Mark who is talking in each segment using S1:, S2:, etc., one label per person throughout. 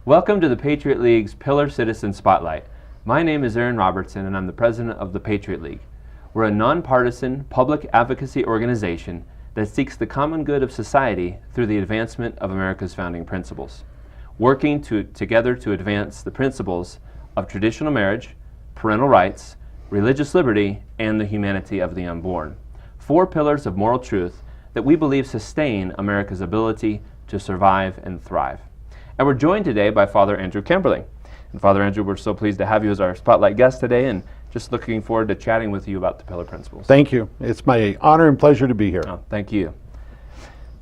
S1: Welcome to the Patriot League's Pillar Citizen Spotlight. My name is Aaron Robertson and I'm the president of the Patriot League. We're a nonpartisan public advocacy organization that seeks the common good of society through the advancement of America's founding principles, working together to advance the principles of traditional marriage, parental rights, religious liberty, and the humanity of the unborn. 4 pillars of moral truth that we believe sustain America's ability to survive and thrive. And we're joined today by Father Andrew Kemberling. And Father Andrew, we're so pleased to have you as our spotlight guest today and just looking forward to chatting with you about the pillar principles.
S2: Thank you. It's my honor and pleasure to be here.
S1: Oh, thank you.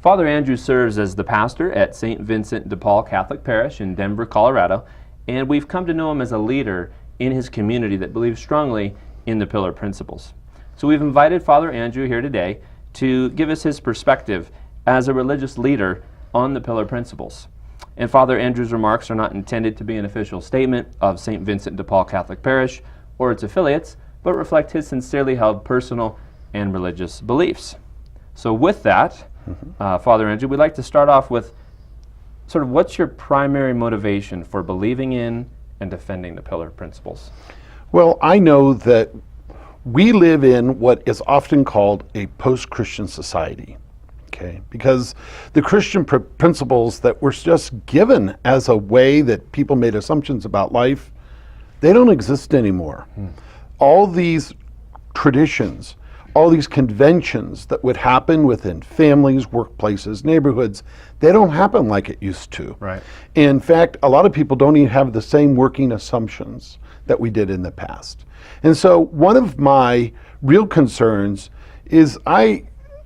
S1: Father Andrew serves as the pastor at St. Vincent de Paul Catholic Parish in Denver, Colorado, and we've come to know him as a leader in his community that believes strongly in the pillar principles. So we've invited Father Andrew here today to give us his perspective as a religious leader on the pillar principles. And Father Andrew's remarks are not intended to be an official statement of St. Vincent de Paul Catholic Parish or its affiliates, but reflect his sincerely held personal and religious beliefs. So with that, Father Andrew, we'd like to start off with sort of what's your primary motivation for believing in and defending the pillar principles?
S2: Well, I know that we live in what is often called a post-Christian society. Okay, because the Christian principles that were just given as a way that people made assumptions about life, they don't exist anymore. All these traditions, all these conventions that would happen within families, workplaces, neighborhoods, they don't happen like it used to.
S1: Right.
S2: In fact, a lot of people don't even have the same working assumptions that we did in the past. And so one of my real concerns is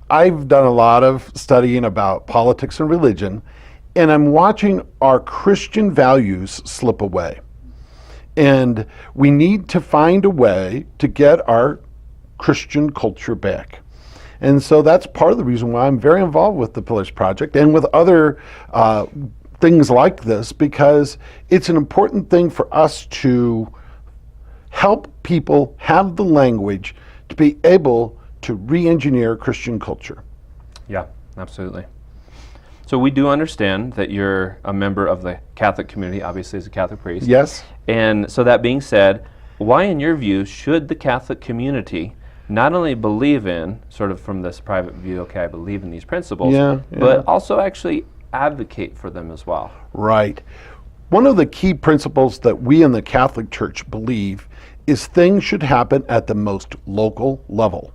S2: I've done a lot of studying about politics and religion, and I'm watching our Christian values slip away. And we need to find a way to get our Christian culture back. And so that's part of the reason why I'm very involved with the Pillars Project and with other things like this, because it's an important thing for us to help people have the language to be able to re-engineer Christian culture.
S1: Yeah, absolutely. So we do understand that you're a member of the Catholic community, obviously as a Catholic priest.
S2: Yes.
S1: And so that being said, why in your view should the Catholic community not only believe in, sort of from this private view, okay, I believe in these principles, but also actually advocate for them as well?
S2: Right. One of the key principles that we in the Catholic Church believe is things should happen at the most local level.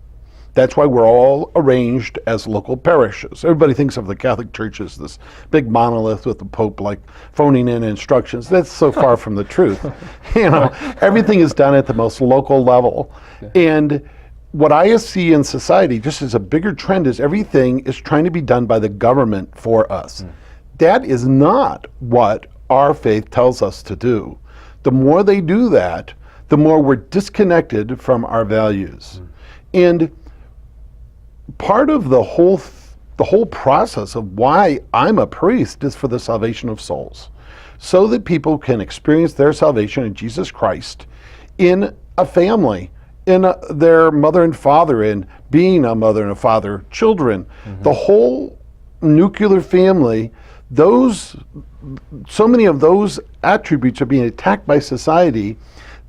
S2: That's why we're all arranged as local parishes. Everybody thinks of the Catholic Church as this big monolith with the Pope like phoning in instructions. That's so far from the truth. You know, everything is done at the most local level. And what I see in society, just as a bigger trend, is everything is trying to be done by the government for us. That is not what our faith tells us to do. The more they do that, the more we're disconnected from our values. And part of the whole process of why I'm a priest is for the salvation of souls, so that people can experience their salvation in Jesus Christ in a family, in their mother and father, in being a mother and a father, children, the whole nuclear family. So many of those attributes are being attacked by society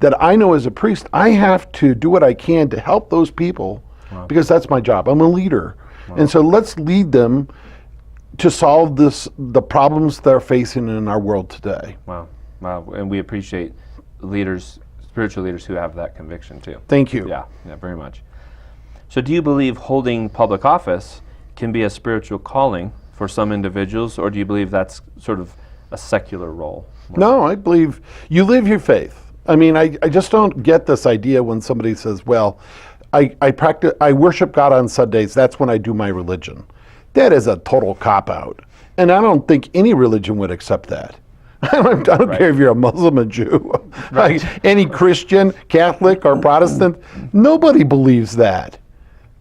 S2: that I know as a priest, I have to do what I can to help those people. Wow. Because that's my job. I'm a leader. Wow. And so let's lead them to solve the problems they're facing in our world today.
S1: Wow. Wow. And we appreciate leaders, spiritual leaders who have that conviction too.
S2: Thank you.
S1: Yeah, very much. So do you believe holding public office can be a spiritual calling for some individuals, or do you believe that's sort of a secular role?
S2: No, I believe you live your faith. I mean, I just don't get this idea when somebody says, well, I worship God on Sundays, that's when I do my religion. That is a total cop-out. And I don't think any religion would accept that. I don't care if you're a Muslim or Jew, like any Christian, Catholic, or Protestant, nobody believes that.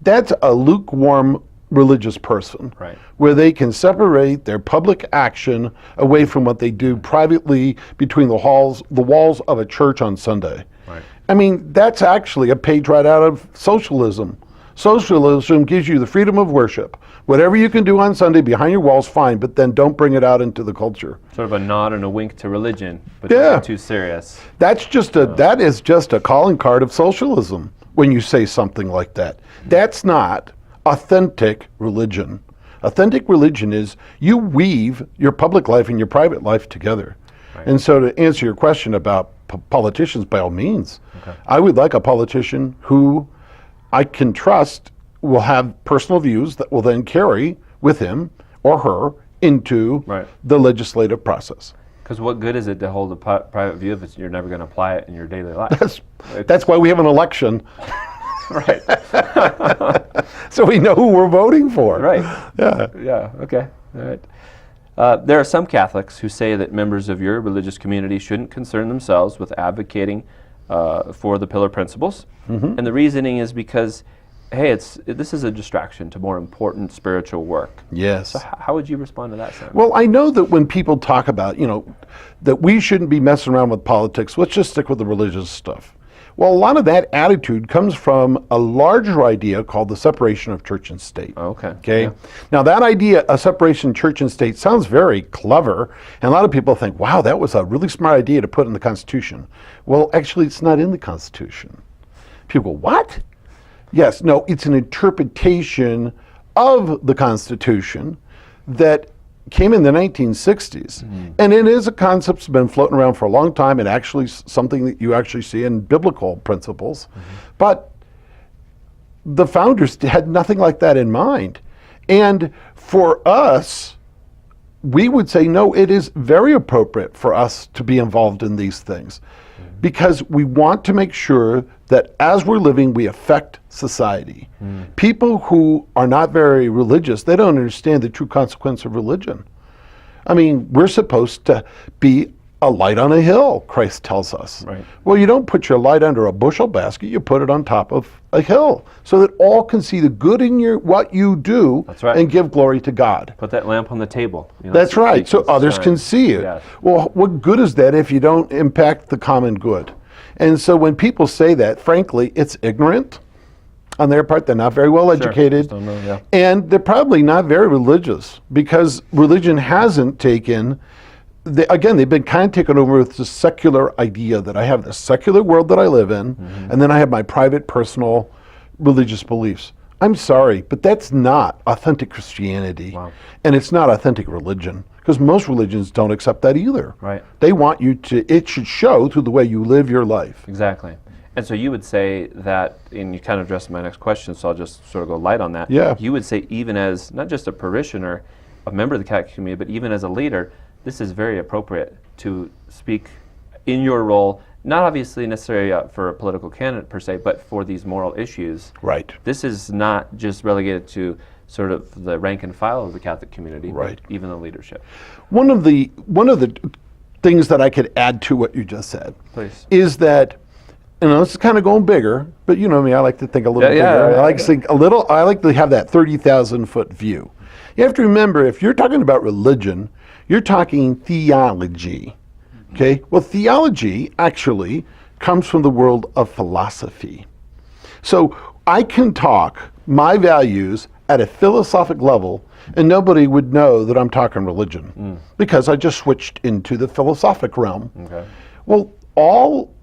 S2: That's a lukewarm religious person, where they can separate their public action away from what they do privately between the walls of a church on Sunday. I mean, that's actually a page right out of socialism. Socialism gives you the freedom of worship. Whatever you can do on Sunday behind your walls, fine, but then don't bring it out into the culture.
S1: Sort of a nod and a wink to religion, but
S2: Yeah.
S1: not too serious.
S2: That is just a calling card of socialism when you say something like that. That's not authentic religion. Authentic religion is you weave your public life and your private life together.
S1: Right.
S2: And so to answer your question about politicians, by all means, I would like a politician who I can trust will have personal views that will then carry with him or her into
S1: Right.
S2: the legislative process.
S1: Because what good is it to hold a private view if you're never going to apply it in your daily life?
S2: That's why we have an election,
S1: Right.
S2: so we know who we're voting for.
S1: Right.
S2: Yeah.
S1: Yeah. Okay. All right. There are some Catholics who say that members of your religious community shouldn't concern themselves with advocating for the pillar principles, and the reasoning is because, hey, this is a distraction to more important spiritual work.
S2: Yes.
S1: So how would you respond to that, Sam?
S2: Well, I know that when people talk about, that we shouldn't be messing around with politics, let's just stick with the religious stuff. Well, a lot of that attitude comes from a larger idea called the separation of church and state.
S1: Okay.
S2: Okay.
S1: Yeah.
S2: Now, that idea of separation of church and state sounds very clever, and a lot of people think, wow, that was a really smart idea to put in the Constitution. Well, actually, it's not in the Constitution. People go, what? Yes, no, it's an interpretation of the Constitution that came in the 1960s. And it is a concept that's been floating around for a long time and actually something that you actually see in biblical principles. But the founders had nothing like that in mind. And for us, we would say, no, it is very appropriate for us to be involved in these things because we want to make sure that as we're living, we affect society. People who are not very religious, they don't understand the true consequence of religion. I mean, we're supposed to be a light on a hill, Christ tells us.
S1: Right.
S2: Well, you don't put your light under a bushel basket, you put it on top of a hill so that all can see the good in what you do.
S1: That's right.
S2: And give glory to God.
S1: Put that lamp on the table.
S2: That's right, so others can see it.
S1: Yes.
S2: Well, what good is that if you don't impact the common good? And so when people say that, frankly, it's ignorant on their part. They're not very well educated.
S1: Just don't know, yeah.
S2: And they're probably not very religious because religion hasn't taken, again, they've been kind of taken over with the secular idea that I have the secular world that I live in, and then I have my private, personal religious beliefs. I'm sorry, but that's not authentic Christianity.
S1: Wow.
S2: And it's not authentic religion, because most religions don't accept that either.
S1: Right.
S2: They want you to, it should show through the way you live your life.
S1: Exactly. And so you would say that, and you kind of addressed my next question, so I'll just sort of go light on that.
S2: Yeah.
S1: You would say even as, not just a parishioner, a member of the Catholic community, but even as a leader, this is very appropriate to speak in your role, not obviously necessarily for a political candidate per se, but for these moral issues.
S2: Right.
S1: This is not just relegated to sort of the rank and file of the Catholic community,
S2: Right.
S1: but even the leadership.
S2: One of the things that I could add to what you just said
S1: Please.
S2: is that, this is kind of going bigger, but you know me, I like to think a little
S1: Yeah,
S2: bigger.
S1: yeah,
S2: I like to think a little, I like to have that 30,000 foot view. You have to remember, if you're talking about religion, you're talking theology. Okay? Well, theology actually comes from the world of philosophy. So I can talk my values at a philosophic level and nobody would know that I'm talking religion because I just switched into the philosophic realm.
S1: Okay.
S2: Well, all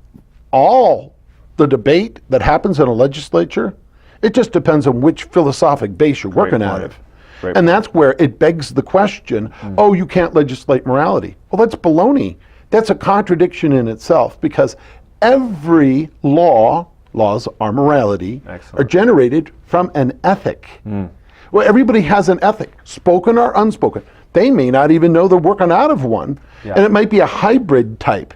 S2: the debate that happens in a legislature, it just depends on which philosophic base you're working out
S1: point.
S2: of.
S1: Great
S2: And that's where it begs the question, oh, you can't legislate morality. Well, that's baloney. That's a contradiction in itself because every laws are morality,
S1: Excellent.
S2: are generated from an ethic. Well, everybody has an ethic, spoken or unspoken. They may not even know they're working out of one,
S1: Yeah.
S2: and it might be a hybrid type.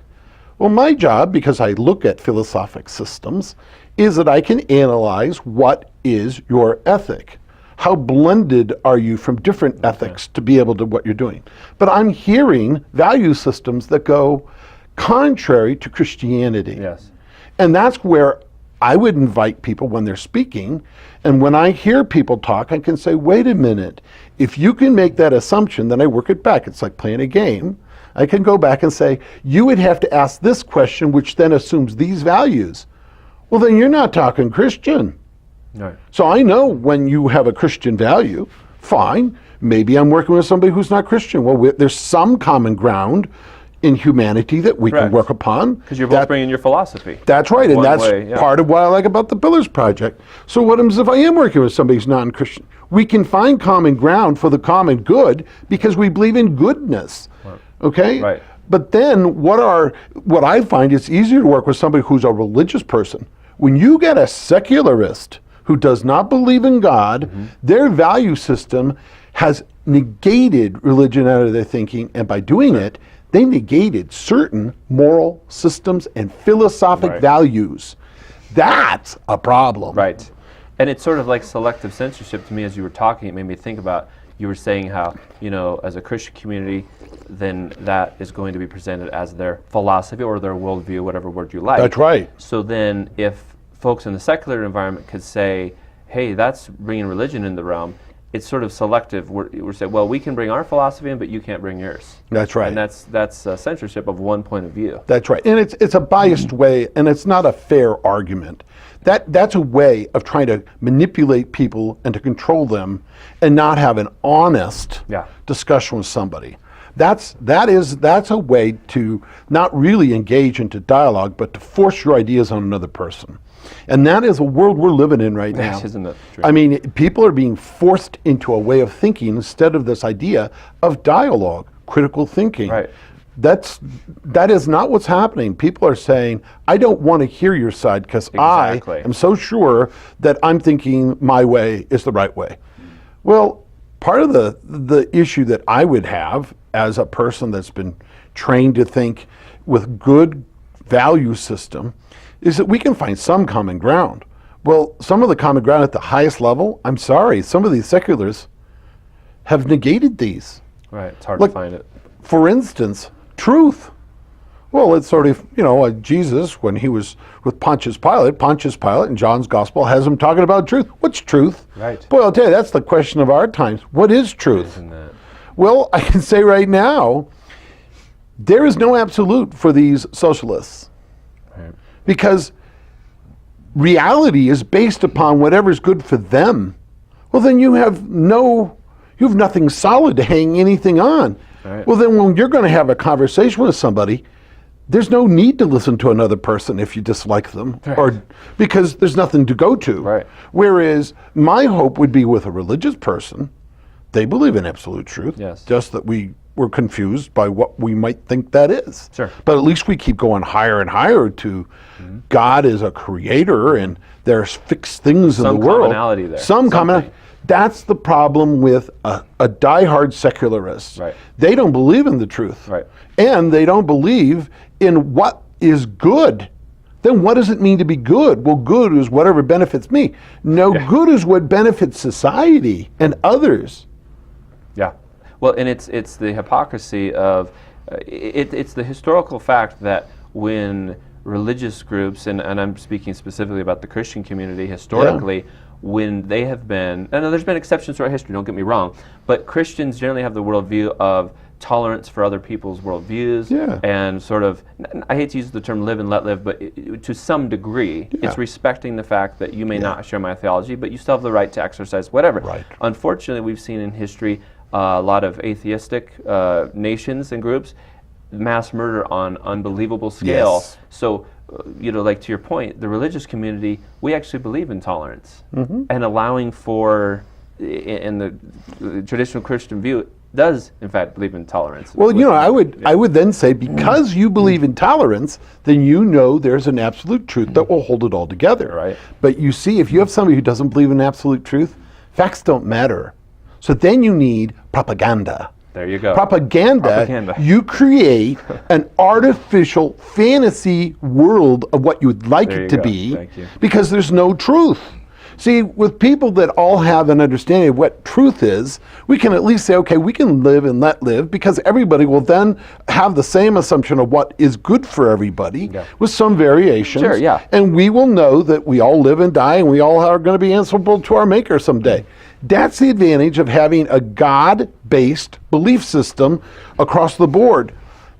S2: Well, my job, because I look at philosophic systems, is that I can analyze what is your ethic. How blended are you from different ethics to be able to what you're doing? But I'm hearing value systems that go contrary to Christianity.
S1: Yes.
S2: And that's where I would invite people when they're speaking, and when I hear people talk, I can say, wait a minute, if you can make that assumption, then I work it back. It's like playing a game. I can go back and say, you would have to ask this question, which then assumes these values. Well, then you're not talking Christian.
S1: Right.
S2: So I know when you have a Christian value, fine, maybe I'm working with somebody who's not Christian. Well, there's some common ground in humanity that we can
S1: Correct.
S2: work upon.
S1: Because you're both bringing your philosophy.
S2: That's right, and
S1: One
S2: that's
S1: way, yeah.
S2: part of what I like about the Pillars Project. So what happens if I am working with somebody who's non-Christian? We can find common ground for the common good because we believe in goodness, okay?
S1: Right.
S2: But then what I find it's easier to work with somebody who's a religious person. When you get a secularist who does not believe in God, their value system has negated religion out of their thinking, and by doing it, they negated certain moral systems and philosophic
S1: Right.
S2: values. That's a problem.
S1: Right. And it's sort of like selective censorship to me. As you were talking, it made me think about, you were saying how, as a Christian community, then that is going to be presented as their philosophy or their worldview, whatever word you like.
S2: That's right.
S1: So then if folks in the secular environment could say, hey, that's bringing religion in the realm, it's sort of selective. We're saying, well, we can bring our philosophy in, but you can't bring yours.
S2: That's right.
S1: And that's censorship of one point of view.
S2: That's right. And it's a biased way, and it's not a fair argument. That's a way of trying to manipulate people and to control them and not have an honest discussion with somebody. That's a way to not really engage into dialogue, but to force your ideas on another person. And that is a world we're living in right now.
S1: Isn't it true?
S2: I mean, people are being forced into a way of thinking instead of this idea of dialogue, critical thinking.
S1: Right.
S2: That is not what's happening. People are saying, I don't want to hear your side because
S1: Exactly.
S2: I am so sure that I'm thinking my way is the right way. Well, part of the issue that I would have as a person that's been trained to think with good value system is that we can find some common ground. Well, some of the common ground at the highest level, I'm sorry, some of these seculars have negated these.
S1: Right. It's hard
S2: Look,
S1: to find it.
S2: For instance, truth. Well, it's sort of, Jesus, when he was with Pontius Pilate in John's Gospel has him talking about truth. What's truth?
S1: Right.
S2: Boy, I'll tell you, that's the question of our times. What is truth?
S1: Isn't that?
S2: Well, I can say right now, there is no absolute for these socialists.
S1: Right.
S2: Because reality is based upon whatever's good for them. Well, then you have nothing solid to hang anything on.
S1: Right.
S2: Well, then when you're going to have a conversation with somebody, there's no need to listen to another person if you dislike them, or because there's nothing to go to.
S1: Right.
S2: Whereas my hope would be with a religious person, they believe in absolute truth.
S1: Yes.
S2: Just that we're confused by what we might think that is.
S1: Sure.
S2: But at least we keep going higher and higher to God is a creator and there's fixed things in the world.
S1: Some commonality there.
S2: Some commonality. That's the problem with a diehard secularist.
S1: Right.
S2: They don't believe in the truth.
S1: Right.
S2: And they don't believe in what is good. Then what does it mean to be good? Well, good is whatever benefits me. No, good is what benefits society and others.
S1: Yeah. Well, and it's the hypocrisy of, it's the historical fact that when religious groups, and I'm speaking specifically about the Christian community historically, when they have been, and there's been exceptions throughout history, don't get me wrong, but Christians generally have the worldview of tolerance for other people's worldviews, and sort of, I hate to use the term live and let live, but to some degree, it's respecting the fact that you may not share my theology, but you still have the right to exercise whatever.
S2: Right.
S1: Unfortunately, we've seen in history a lot of atheistic nations and groups mass murder on unbelievable scale.
S2: Yes.
S1: So, like to your point, the religious community, we actually believe in tolerance and allowing for, in the traditional Christian view, does in fact believe in tolerance.
S2: Well, I would then say because you believe in tolerance, then there's an absolute truth that will hold it all together.
S1: Right.
S2: But you see, if you have somebody who doesn't believe in absolute truth, facts don't matter. So then you need propaganda.
S1: There you go.
S2: Propaganda. You create an artificial fantasy world of what you would like it to be because there's no truth. See, with people that all have an understanding of what truth is, we can at least say, okay, we can live and let live because everybody will then have the same assumption of what is good for everybody with some variations.
S1: Sure, yeah.
S2: And we will know that we all live and die and we all are going to be answerable to our Maker someday. That's the advantage of having a God-based belief system across the board.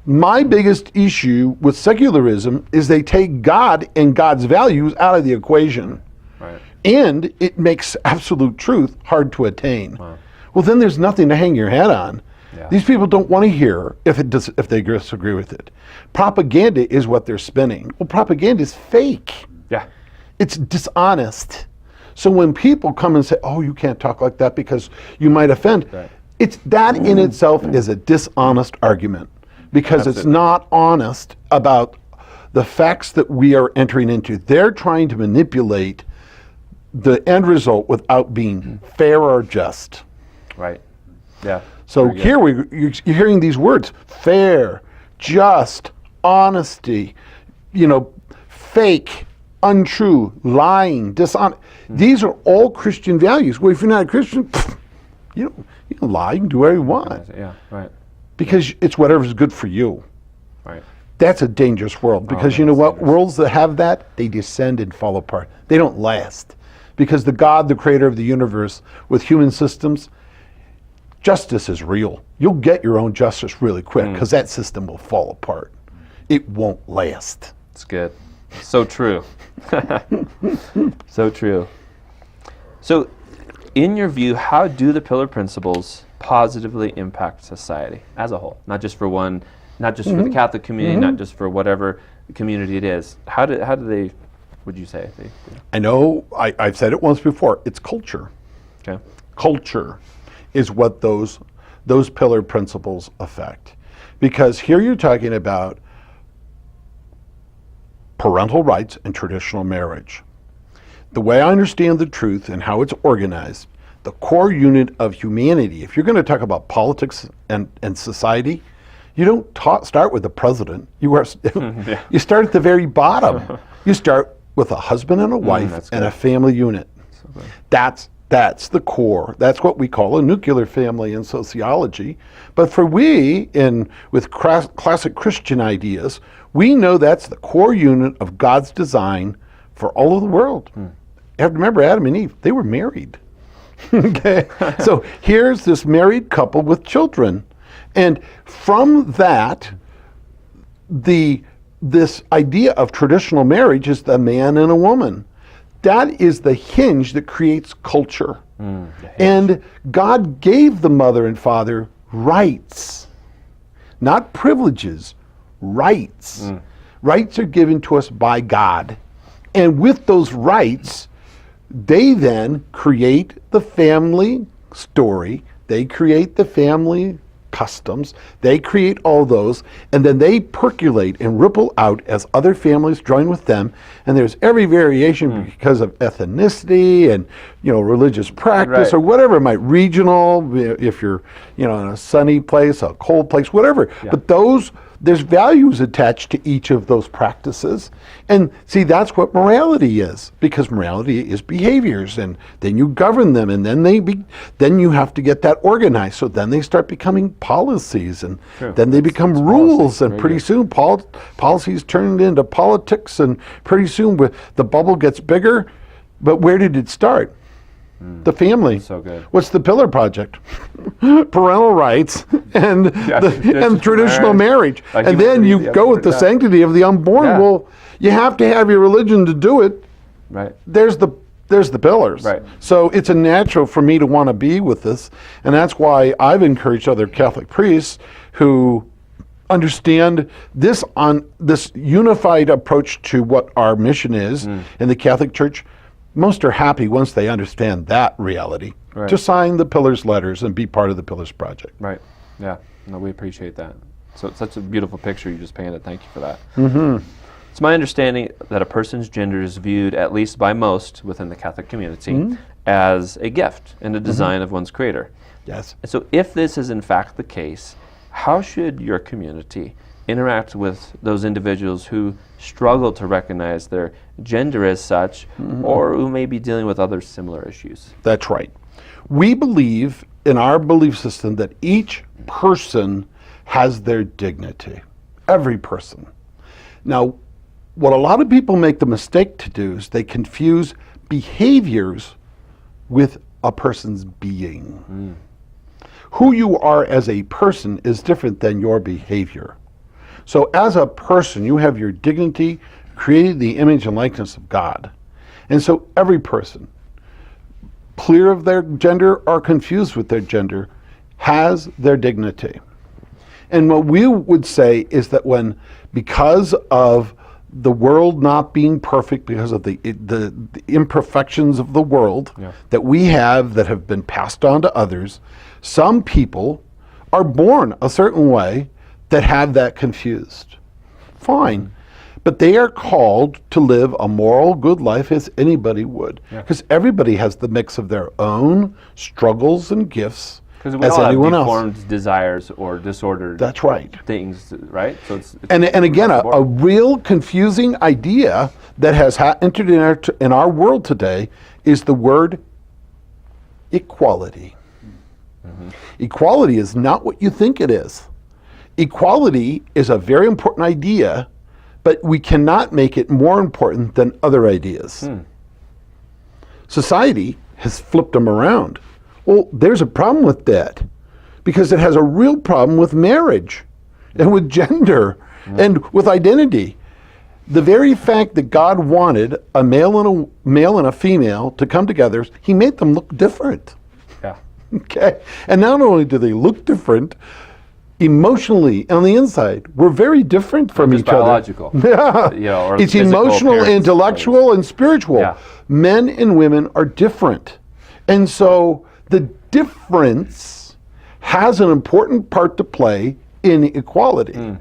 S2: My biggest issue with secularism is they take God and God's values out of the equation.
S1: Right.
S2: And it makes absolute truth hard to attain.
S1: Wow.
S2: Well, then there's nothing to hang your hat on.
S1: Yeah.
S2: These people don't want to hear if they disagree with it. Propaganda is what they're spinning. Well, propaganda is fake.
S1: Yeah.
S2: It's dishonest. So when people come and say, "Oh, you can't talk like that because you might offend,"
S1: Right.
S2: it's that in itself is a dishonest argument, because it's
S1: Absolutely.
S2: not honest about the facts that we are entering into. They're trying to manipulate the end result without being fair or just.
S1: Right. Yeah.
S2: So
S1: Very good.
S2: here you're hearing these words: fair, just, honesty, fake, untrue, lying, dishonest. These are all Christian values. Well, if you're not a Christian, you can lie, you can do whatever you want,
S1: Yeah. Right.
S2: because it's whatever's good for you.
S1: Right.
S2: That's a dangerous world, because you know what? Worlds that have that, they descend and fall apart. They don't last, because the God, the creator of the universe, with human systems, justice is real. You'll get your own justice really quick, because that system will fall apart. It won't last.
S1: It's good. So true. So true. So, in your view, how do the pillar principles positively impact society as a whole? Not just for one, not just for the Catholic community, not just for whatever community it is. How do they, would you say?
S2: I know, I've said it once before, it's culture.
S1: Okay.
S2: Culture is what those pillar principles affect. Because here you're talking about parental rights and traditional marriage. The way I understand the truth and how it's organized, the core unit of humanity, if you're going to talk about politics and society, you don't start with the president. You start at the very bottom. You start with a husband and a wife and a family unit. That's the core. That's what we call a nuclear family in sociology. But for with classic Christian ideas, we know that's the core unit of God's design for all of the world. You have to remember, Adam and Eve, they were married. Okay, so here's this married couple with children, and from that, this idea of traditional marriage is the man and a woman. That is the hinge that creates culture. And God gave the mother and father rights, not privileges, rights. Rights are given to us by God. And with those rights, they then create the family story, they create the family customs, they create all those, and then they percolate and ripple out as other families join with them, and there's every variation because of ethnicity and religious practice or whatever it might, regional, if you're in a sunny place, a cold place, whatever. But there's values attached to each of those practices. And see, that's what morality is, because morality is behaviors, and then you govern them, and then you have to get that organized. So then they start becoming policies, and then they become rules, and pretty soon policies turn into politics, and pretty soon the bubble gets bigger. But where did it start? The family.
S1: So good.
S2: What's the Pillar Project? Parental rights and traditional marriage. And then you go with the sanctity of the unborn.
S1: Yeah.
S2: Well, you have to have your religion to do it.
S1: Right.
S2: There's the pillars.
S1: Right.
S2: So it's a natural for me to want to be with this, and that's why I've encouraged other Catholic priests who understand this unified approach to what our mission is in the Catholic Church. Most are happy once they understand that reality to sign the Pillars letters and be part of the Pillars Project.
S1: Right. Yeah. No, we appreciate that. So it's such a beautiful picture you just painted. Thank you for that. It's my understanding that a person's gender is viewed, at least by most within the Catholic community, as a gift and a design of one's creator.
S2: Yes.
S1: And so if this is in fact the case, how should your community interact with those individuals who struggle to recognize their gender as such, or who may be dealing with other similar issues?
S2: That's right. We believe in our belief system that each person has their dignity. Every person. Now, what a lot of people make the mistake to do is they confuse behaviors with a person's being. Who you are as a person is different than your behavior. So as a person, you have your dignity, created the image and likeness of God. And so every person, clear of their gender or confused with their gender, has their dignity. And what we would say is that because of the world not being perfect, because of the imperfections of the world that we have that have been passed on to others, some people are born a certain way that have that confused. Fine. But they are called to live a moral, good life as anybody would. Because everybody has the mix of their own struggles and gifts
S1: Because we
S2: as
S1: all have
S2: anyone
S1: deformed
S2: else.
S1: desires or disordered
S2: That's right.
S1: things, right? So it's
S2: And again,
S1: across the
S2: a
S1: board.
S2: real confusing idea that has entered in our world today is the word equality. Equality is not what you think it is. Equality is a very important idea, but we cannot make it more important than other ideas. Society has flipped them around. Well, there's a problem with that because it has a real problem with marriage and with gender and with identity. The very fact that God wanted a male and a female to come together, he made them look different.
S1: Yeah.
S2: Okay? And not only do they look different, emotionally on the inside, we're very different from
S1: Just
S2: each other.
S1: biological.
S2: Yeah.
S1: Or
S2: It's
S1: physical
S2: emotional,
S1: appearance.
S2: intellectual, and spiritual.
S1: Yeah.
S2: Men and women are different. And so the difference has an important part to play in equality.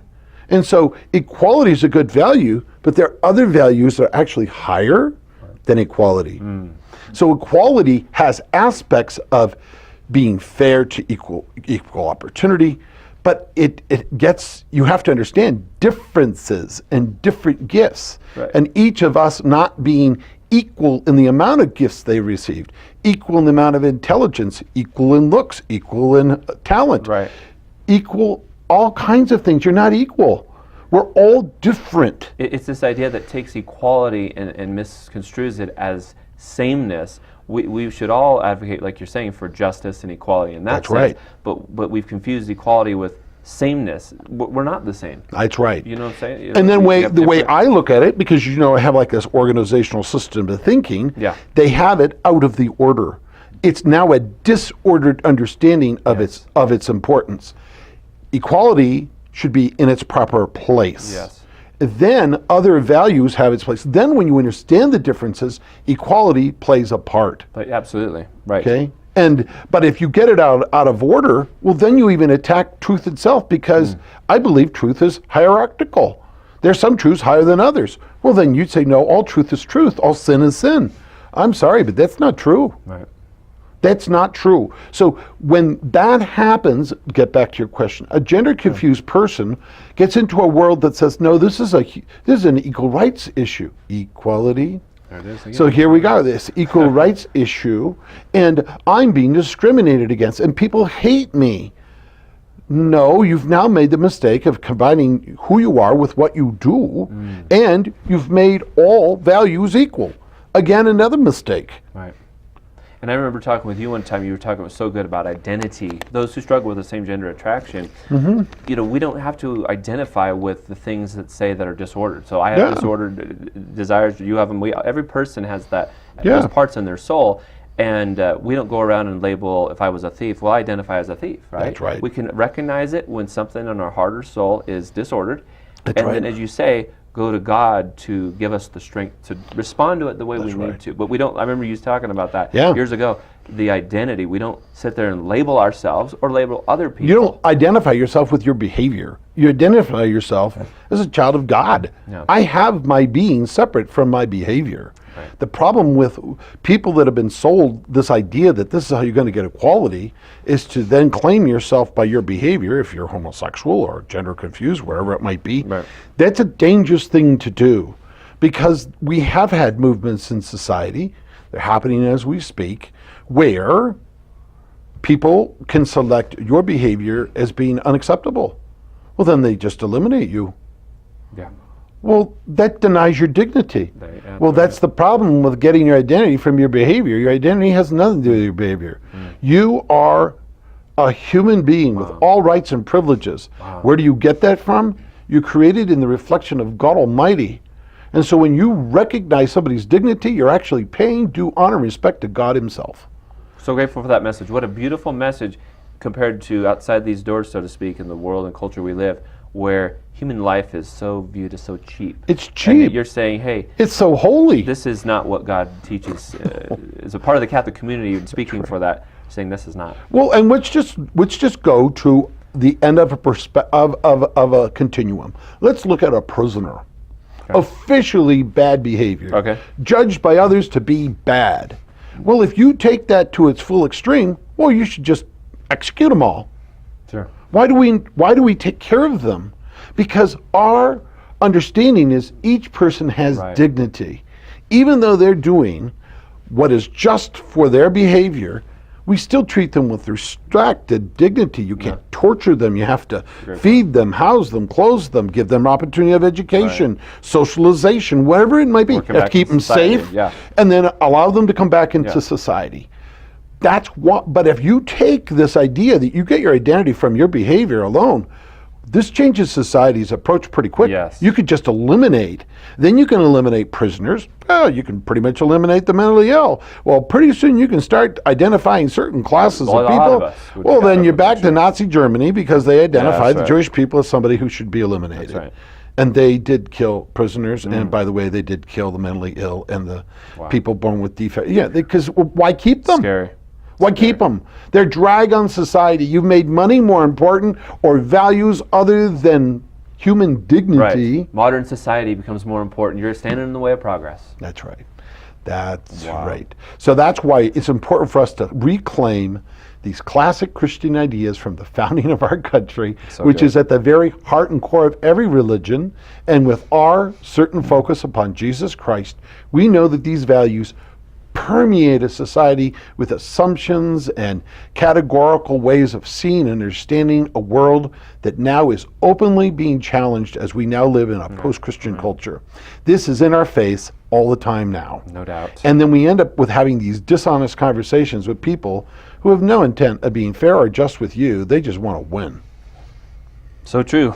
S2: And so equality is a good value, but there are other values that are actually higher than equality. So equality has aspects of being fair to equal opportunity, but you have to understand differences and different gifts.
S1: Right.
S2: And each of us not being equal in the amount of gifts they received, equal in the amount of intelligence, equal in looks, equal in talent,
S1: Right.
S2: equal all kinds of things. You're not equal. We're all different.
S1: It's this idea that takes equality and misconstrues it as sameness. We should all advocate, like you're saying, for justice and equality in that
S2: That's
S1: sense.
S2: right.
S1: But we've confused equality with sameness. We're not the same.
S2: That's right.
S1: You know what I'm saying?
S2: And then
S1: We have
S2: the way
S1: different-
S2: I look at it, because I have like this organizational system of thinking,
S1: Yeah.
S2: they have it out of the order. It's now a disordered understanding of its importance. Equality should be in its proper place.
S1: Yes.
S2: Then other values have its place. Then when you understand the differences, equality plays a part.
S1: But absolutely. Right.
S2: Okay? But if you get it out of order, well, then you even attack truth itself, because I believe truth is hierarchical. There's some truths higher than others. Well, then you'd say, no, all truth is truth, all sin is sin. I'm sorry, but that's not true.
S1: Right.
S2: That's not true. So when that happens, get back to your question, a gender confused person gets into a world that says, no, this is an equal rights issue. Equality.
S1: There it is again.
S2: So here we go, this equal rights issue, and I'm being discriminated against, and people hate me. No, you've now made the mistake of combining who you are with what you do, and you've made all values equal. Again, another mistake.
S1: Right. And I remember talking with you one time, you were talking so good about identity. Those who struggle with the same gender attraction, we don't have to identify with the things that say that are disordered. So I have disordered desires, you have them. Every person has those parts in their soul. And we don't go around and label, if I was a thief, well, I identify as a thief, right?
S2: That's right.
S1: We can recognize it when something in our heart or soul is disordered.
S2: That's right.
S1: Then, as you say, go to God to give us the strength to respond to it the way we need to. But we don't, I remember you talking about that years ago, the identity. We don't sit there and label ourselves or label other people.
S2: You don't identify yourself with your behavior. You identify yourself as a child of God.
S1: Yeah.
S2: I have my being separate from my behavior.
S1: Right.
S2: The problem with people that have been sold this idea that this is how you're going to get equality is to then claim yourself by your behavior, if you're homosexual or gender confused, wherever it might be.
S1: Right.
S2: That's a dangerous thing to do, because we have had movements in society, they're happening as we speak, where people can select your behavior as being unacceptable. Well, then they just eliminate you.
S1: Yeah.
S2: Well, that denies your dignity.
S1: Right,
S2: Well, that's the problem with getting your identity from your behavior. Your identity has nothing to do with your behavior. You are a human being with all rights and privileges. Where do you get that from? You're created in the reflection of God Almighty. And so when you recognize somebody's dignity, you're actually paying due honor and respect to God himself.
S1: So grateful for that message. What a beautiful message compared to outside these doors, so to speak, in the world and culture we live, where human life is so viewed as so cheap.
S2: It's
S1: And
S2: cheap.
S1: yet you're saying, hey,
S2: It's so holy.
S1: this is not what God teaches. As a part of the Catholic community, you're speaking for that, saying this is not.
S2: Well, and let's just go to the end of of a continuum. Let's look at a prisoner. Officially bad behavior.
S1: Okay.
S2: Judged by others to be bad. Well, if you take that to its full extreme, well, you should just execute them all.
S1: Sure.
S2: Why do we take care of them? Because our understanding is each person has
S1: Right.
S2: dignity. Even though they're doing what is just for their behavior, we still treat them with respect and dignity. You can't torture them. You have to feed them, house them, clothe them, give them opportunity of education, socialization, whatever it might be. You
S1: Working
S2: have to
S1: back
S2: keep
S1: to
S2: them
S1: society,
S2: safe,
S1: yeah.
S2: and then allow them to come back into
S1: Yeah.
S2: society. That's what. But if you take this idea that you get your identity from your behavior alone, this changes society's approach pretty quick.
S1: Yes.
S2: You could just eliminate. Then you can eliminate prisoners. Well, you can pretty much eliminate the mentally ill. Well, pretty soon you can start identifying certain classes
S1: Well,
S2: of
S1: a lot
S2: people.
S1: of us would
S2: Well,
S1: be
S2: then
S1: that
S2: you're
S1: way,
S2: back to
S1: sure.
S2: Nazi Germany because they identified
S1: that's
S2: the
S1: right.
S2: Jewish people as somebody who should be eliminated.
S1: That's right.
S2: And they did kill prisoners, and by the way, they did kill the mentally ill and the people born with defects. Yeah, because why keep them?
S1: Scary.
S2: Why keep them? They're drag on society. You've made money more important or values other than human dignity.
S1: Right. Modern society becomes more important. You're standing in the way of progress.
S2: That's right. That's right. So that's why it's important for us to reclaim these classic Christian ideas from the founding of our country, which
S1: good.
S2: is at the very heart and core of every religion. And with our certain focus upon Jesus Christ, we know that these values permeate a society with assumptions and categorical ways of seeing and understanding a world that now is openly being challenged as we now live in a post-Christian culture. This is in our face all the time now.
S1: No doubt.
S2: And then we end up with having these dishonest conversations with people who have no intent of being fair or just with you. They just want to win.
S1: So true.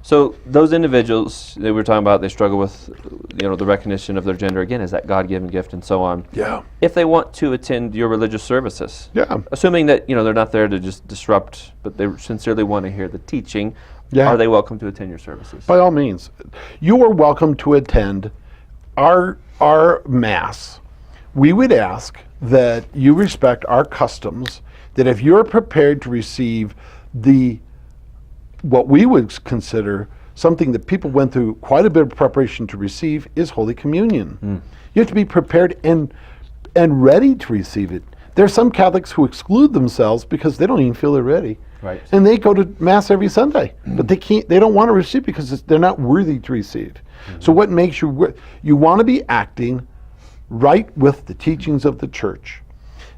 S1: So those individuals that we're talking about, they struggle with, the recognition of their gender again as that God-given gift and so on.
S2: Yeah.
S1: If they want to attend your religious services,
S2: Yeah.
S1: assuming that they're not there to just disrupt, but they sincerely want to hear the teaching,
S2: Yeah.
S1: are they welcome to attend your services?
S2: By all means, you are welcome to attend our Mass. We would ask that you respect our customs, that if you're prepared to receive what we would consider something that people went through quite a bit of preparation to receive is Holy Communion. You have to be prepared and ready to receive it. There are some Catholics who exclude themselves because they don't even feel they're ready.
S1: Right.
S2: And they go to Mass every Sunday, but they don't want to receive because they're not worthy to receive. So what makes you want to be acting right with the teachings of the Church.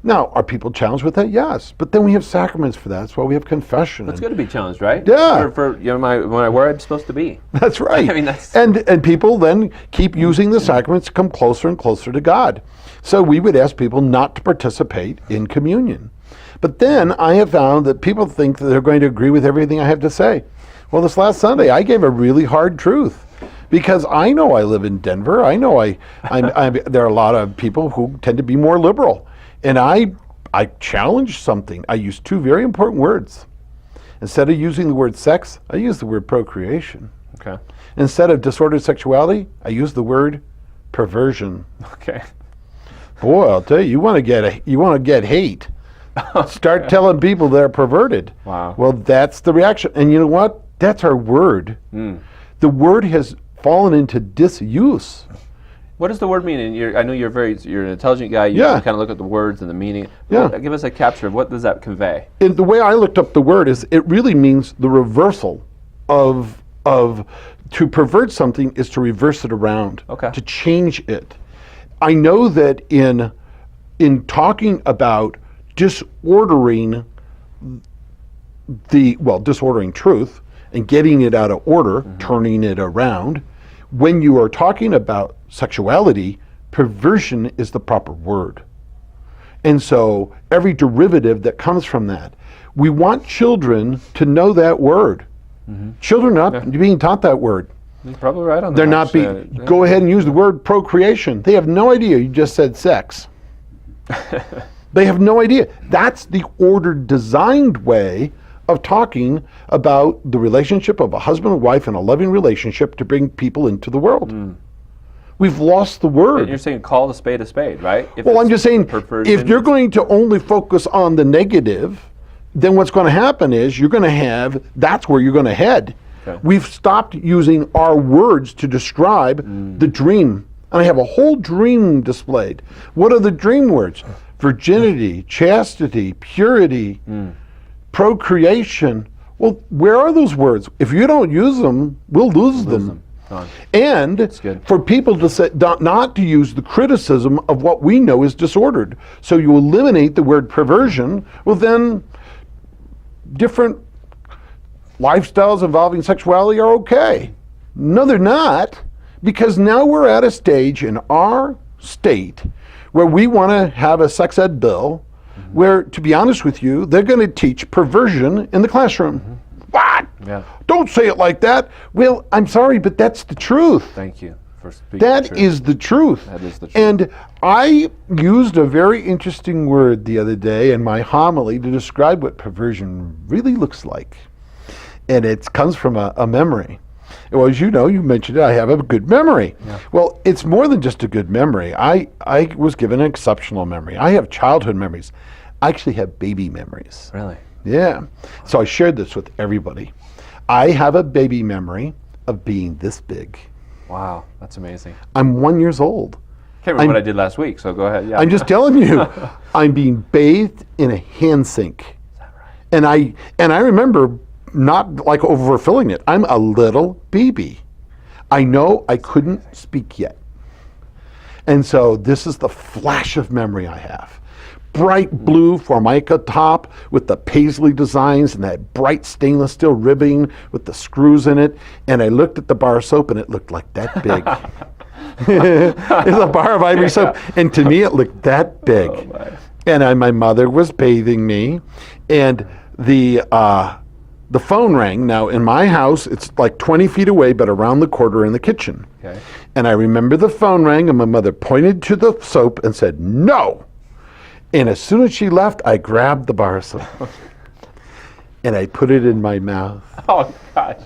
S2: Now, are people challenged with that? Yes, but then we have sacraments for that. That's why we have confession.
S1: It's good to be challenged, right?
S2: Yeah.
S1: For where I'm supposed to be.
S2: That's right.
S1: I mean, that's-
S2: and people then keep using the sacraments to come closer and closer to God. So we would ask people not to participate in communion. But then I have found that people think that they're going to agree with everything I have to say. Well, this last Sunday, I gave a really hard truth. Because I know I live in Denver. I know there are a lot of people who tend to be more liberal. And I challenged something. I used two very important words. Instead of using the word sex, I used the word procreation.
S1: Okay.
S2: Instead of disordered sexuality, I used the word perversion.
S1: Okay.
S2: Boy, I'll tell you, you want to get hate. Start telling people they're perverted.
S1: Wow.
S2: Well, that's the reaction. And you know what? That's our word. The word has fallen into disuse.
S1: What does the word mean? And I know you're an intelligent guy. You
S2: Yeah.
S1: kind of look at the words and the meaning.
S2: Yeah.
S1: Give us a capture of what does that convey?
S2: And the way I looked up the word is it really means the reversal of to pervert something is to reverse it around.
S1: Okay.
S2: To change it. I know that in talking about disordering truth and getting it out of order, turning it around, when you are talking about sexuality, perversion is the proper word. And so every derivative that comes from that, we want children to know that word. Children are not being taught that word.
S1: He's probably right on that.
S2: They're not being, go ahead and use the word procreation. They have no idea you just said sex. They have no idea. That's the ordered, designed way of talking about the relationship of a husband and wife and a loving relationship to bring people into the world. We've lost the word.
S1: And you're saying call a spade, right?
S2: Well, I'm just saying, if you're going to only focus on the negative, then what's going to happen is you're going to have, that's where you're going to head.
S1: Okay.
S2: We've stopped using our words to describe the dream. And I have a whole dream displayed. What are the dream words? Virginity, chastity, purity, procreation. Well, where are those words? If you don't use them, we'll lose them. And for people to say, not to use the criticism of what we know is disordered. So you eliminate the word perversion, well then different lifestyles involving sexuality are okay. No, they're not, because now we're at a stage in our state where we want to have a sex ed bill where, to be honest with you, they're going to teach perversion in the classroom. What?
S1: Yeah.
S2: Don't say it like that. Well, I'm sorry, but that's the truth.
S1: Thank you for speaking.
S2: That is the truth.
S1: That is the truth.
S2: And I used a very interesting word the other day in my homily to describe what perversion really looks like. And it comes from a memory. Well, as you know, you mentioned it, I have a good memory.
S1: Yeah.
S2: Well, it's more than just a good memory. I was given an exceptional memory. I have childhood memories. I actually have baby memories.
S1: Really?
S2: Yeah. So I shared this with everybody. I have a baby memory of being this big.
S1: Wow, that's amazing.
S2: I'm 1 year old.
S1: Can't remember what I did last week, so go ahead. Yeah.
S2: I'm just telling you, I'm being bathed in a hand sink.
S1: Is that right?
S2: And I remember not like overfilling it. I'm a little baby. I know I couldn't speak yet. And so this is the flash of memory I have. Bright blue Formica top with the paisley designs and that bright stainless steel ribbing with the screws in it. And I looked at the bar of soap and it looked like that big. It's a bar of ivory soap. And to me it looked that big.
S1: Oh,
S2: and my mother was bathing me. And the phone rang. Now in my house, it's like 20 feet away, but around the corner in the kitchen.
S1: Okay.
S2: And I remember the phone rang and my mother pointed to the soap and said, "No." And as soon as she left, I grabbed the bar of soap and I put it in my mouth.
S1: Oh, gosh.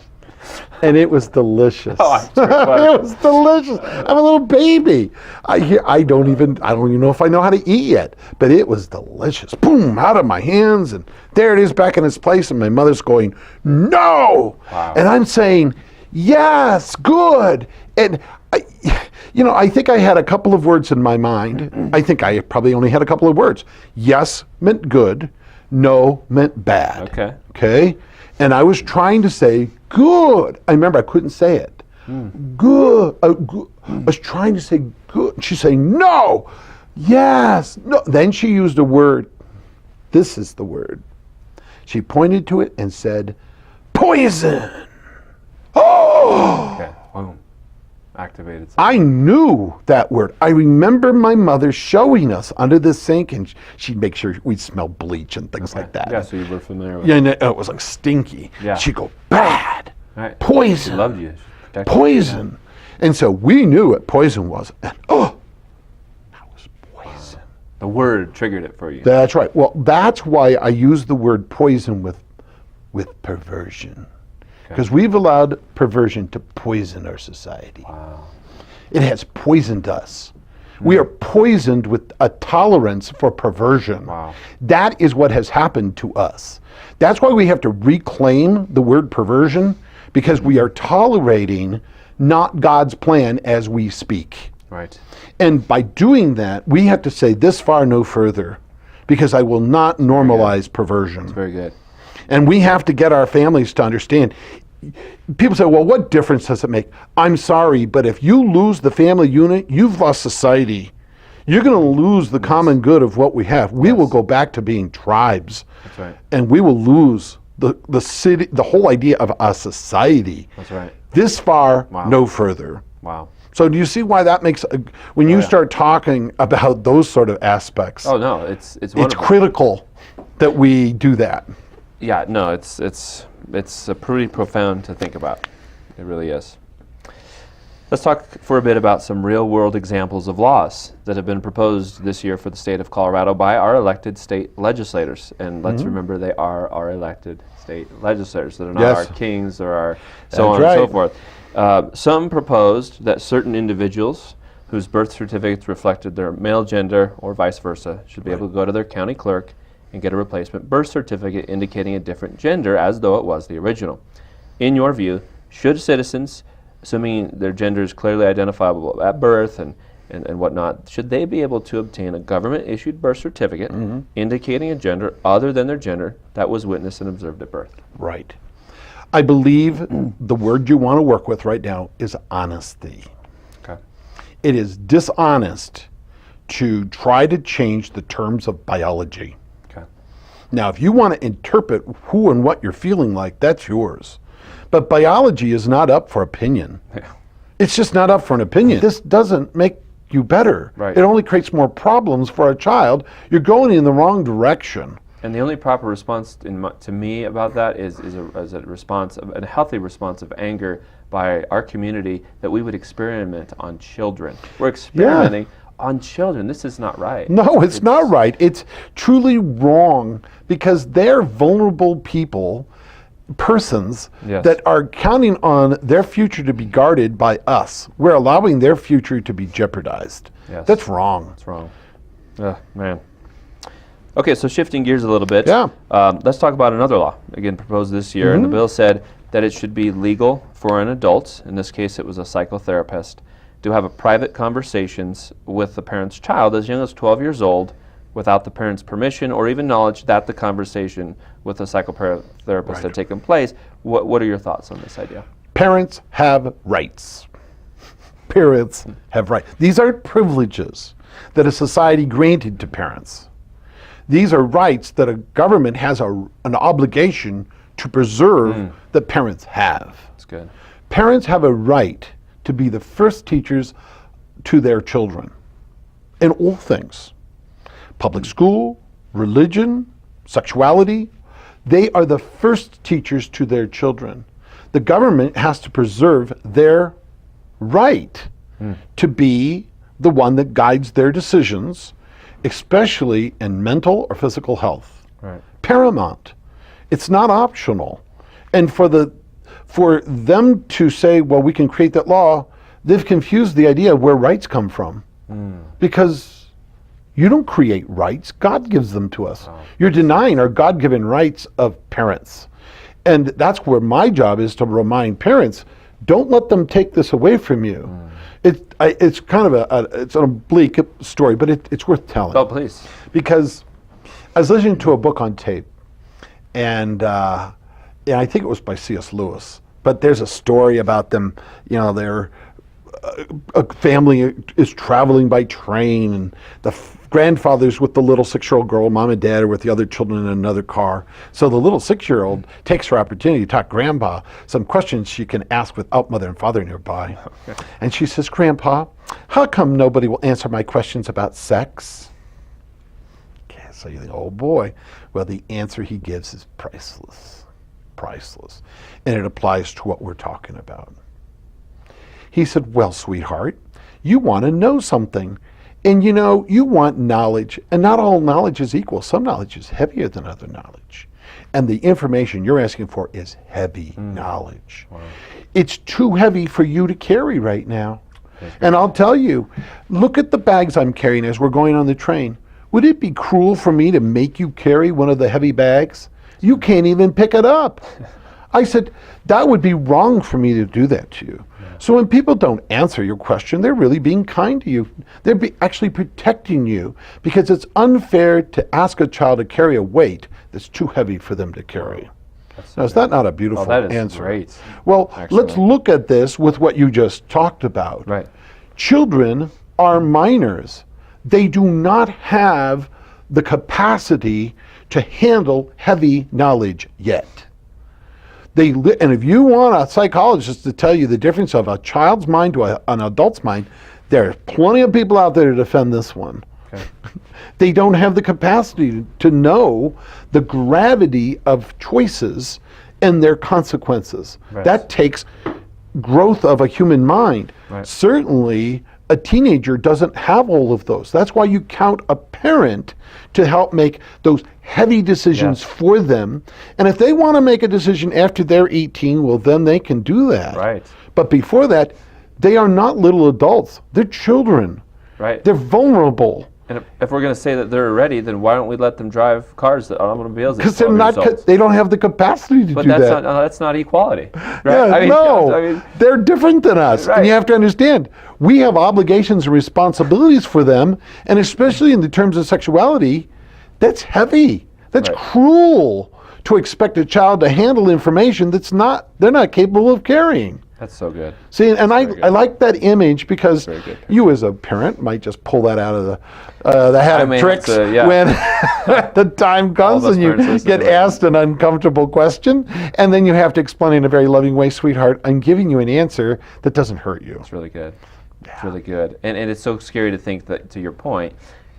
S2: And it was delicious.
S1: Oh, that's pretty funny.
S2: It was delicious. I'm a little baby. I don't even know if I know how to eat yet, but it was delicious. Boom, out of my hands, and there it is back in its place, and my mother's going, "No!"
S1: Wow.
S2: And I'm saying, "Yes, good." And I think I had a couple of words in my mind. I think I probably only had a couple of words. Yes meant good. No meant bad.
S1: Okay.
S2: Okay? And I was trying to say good. I remember I couldn't say it. Good. Good. I was trying to say good. She's saying no. Yes. No. Then she used a word. This is the word. She pointed to it and said, "Poison." Oh!
S1: Okay. Boom. Activated.
S2: I knew that word. I remember my mother showing us under the sink, and she'd make sure we'd smell bleach and things like that.
S1: Yeah, so you were familiar with
S2: Yeah, and it was like stinky.
S1: Yeah.
S2: She'd go, "Bad,
S1: Right.
S2: poison,
S1: She loved you. She protected
S2: poison." And so we knew what poison was. And that was poison.
S1: you. The word triggered it for you.
S2: That's right. Well, that's why I use the word poison with perversion. Because we've allowed perversion to poison our society.
S1: Wow.
S2: It has poisoned us. We are poisoned with a tolerance for perversion.
S1: Wow.
S2: That is what has happened to us. That's why we have to reclaim the word perversion, because we are tolerating not God's plan as we speak.
S1: Right.
S2: And by doing that, we have to say this far, no further, because I will not normalize perversion.
S1: Very good.
S2: And we have to get our families to understand. People say, "Well, what difference does it make?" I'm sorry, but if you lose the family unit, you've lost society. You're going to lose the common good of what we have. We will go back to being tribes.
S1: That's right.
S2: And we will lose the city, the whole idea of a society.
S1: That's right.
S2: This far,
S1: Wow.
S2: no further.
S1: Wow.
S2: So do you see why that makes, when you start talking about those sort of aspects,
S1: Oh no, it's
S2: it's
S1: wonderful.
S2: critical that we do that.
S1: Yeah, no, it's pretty profound to think about. It really is. Let's talk for a bit about some real-world examples of laws that have been proposed this year for the state of Colorado by our elected state legislators. And let's remember, they are our elected state legislators. They're not
S2: Yes.
S1: our kings or our
S2: That's
S1: so on and so
S2: right.
S1: forth. Some proposed that certain individuals whose birth certificates reflected their male gender or vice versa should be able to go to their county clerk and get a replacement birth certificate indicating a different gender as though it was the original. In your view, should citizens, assuming their gender is clearly identifiable at birth and whatnot, should they be able to obtain a government-issued birth certificate indicating a gender other than their gender that was witnessed and observed at birth?
S2: Right. I believe the word you want to work with right now is honesty.
S1: Okay.
S2: It is dishonest to try to change the terms of biology.
S1: Okay.
S2: Now, if you want to interpret who and what you're feeling like, that's yours. But biology is not up for opinion.
S1: Yeah.
S2: It's just not up for an opinion. This doesn't make you better.
S1: Right.
S2: It only creates more problems for a child. You're going in the wrong direction.
S1: And the only proper response to me about that is a response, a healthy response of anger by our community that we would experiment on children. We're experimenting on children. This is not right.
S2: No, it's not right. It's truly wrong because they're vulnerable persons
S1: Yes.
S2: that are counting on their future to be guarded by us. We're allowing their future to be jeopardized.
S1: Yes.
S2: That's wrong.
S1: That's wrong. Ugh, man. Okay, so shifting gears a little bit.
S2: Yeah.
S1: Let's talk about another law, again proposed this year. And the bill said that it should be legal for an adult, in this case it was a psychotherapist, to have a private conversations with the parent's child as young as 12 years old without the parent's permission or even knowledge that the conversation with the psychotherapist had taken place. What are your thoughts on this idea?
S2: Parents have rights. Parents have rights. These aren't privileges that a society granted to parents. These are rights that a government has an obligation to preserve that parents have.
S1: That's good.
S2: Parents have a right to be the first teachers to their children in all things. Public school, religion, sexuality, they are the first teachers to their children. The government has to preserve their right to be the one that guides their decisions, especially in mental or physical health.
S1: Right.
S2: Paramount. It's not optional. And for them to say, well, we can create that law, they've confused the idea of where rights come from. Because you don't create rights, God gives them to us. You're denying our God-given rights of parents. And that's where my job is, to remind parents, don't let them take this away from you. It's kind of it's an oblique story, but it's worth telling.
S1: Oh, please.
S2: Because I was listening to a book on tape, and I think it was by C.S. Lewis, but there's a story about them, they're a family is traveling by train, and the grandfather's with the little 6-year-old girl, mom and dad are with the other children in another car. So the little 6-year-old takes her opportunity to talk grandpa some questions she can ask without mother and father nearby. Okay. And she says, Grandpa, how come nobody will answer my questions about sex? Okay, so you think, oh boy. Well, the answer he gives is priceless. Priceless. And it applies to what we're talking about. He said, well, sweetheart, you want to know something. And you want knowledge, and not all knowledge is equal. Some knowledge is heavier than other knowledge. And the information you're asking for is heavy knowledge. Wow. It's too heavy for you to carry right now. And I'll tell you, look at the bags I'm carrying as we're going on the train. Would it be cruel for me to make you carry one of the heavy bags? You can't even pick it up. I said, that would be wrong for me to do that to you. So when people don't answer your question, they're really being kind to you. They're actually protecting you, because it's unfair to ask a child to carry a weight that's too heavy for them to carry. Now, is that not a beautiful
S1: that is
S2: answer?
S1: Great.
S2: Well,
S1: Actually.
S2: Let's look at this with what you just talked about.
S1: Right.
S2: Children are minors. They do not have the capacity to handle heavy knowledge yet. And if you want a psychologist to tell you the difference of a child's mind to an adult's mind, there are plenty of people out there to defend this one. Okay. They don't have the capacity to know the gravity of choices and their consequences. Right. That takes growth of a human mind.
S1: Right.
S2: Certainly, a teenager doesn't have all of those. That's why you count a parent to help make those heavy decisions for them. And if they want to make a decision after they're 18, well, then they can do that.
S1: Right.
S2: But before that, they are not little adults. They're children.
S1: Right.
S2: They're vulnerable.
S1: And if we're going to say that they're ready, then why don't we let them drive cars, automobiles?
S2: Because they're not. They don't have the capacity to do that.
S1: But that's not equality. Right?
S2: Yeah, no, they're different than us,
S1: right.
S2: And you have to understand we have obligations and responsibilities for them, and especially in the terms of sexuality, that's heavy. That's
S1: right.
S2: cruel to expect a child to handle information they're not capable of carrying.
S1: That's so good.
S2: See, and I like that image because you as a parent might just pull that out of the hat of tricks when the time comes and you get asked an uncomfortable question, and then you have to explain in a very loving way, sweetheart, I'm giving you an answer that doesn't hurt you.
S1: It's really good. It's really good. And it's so scary to think that, to your point,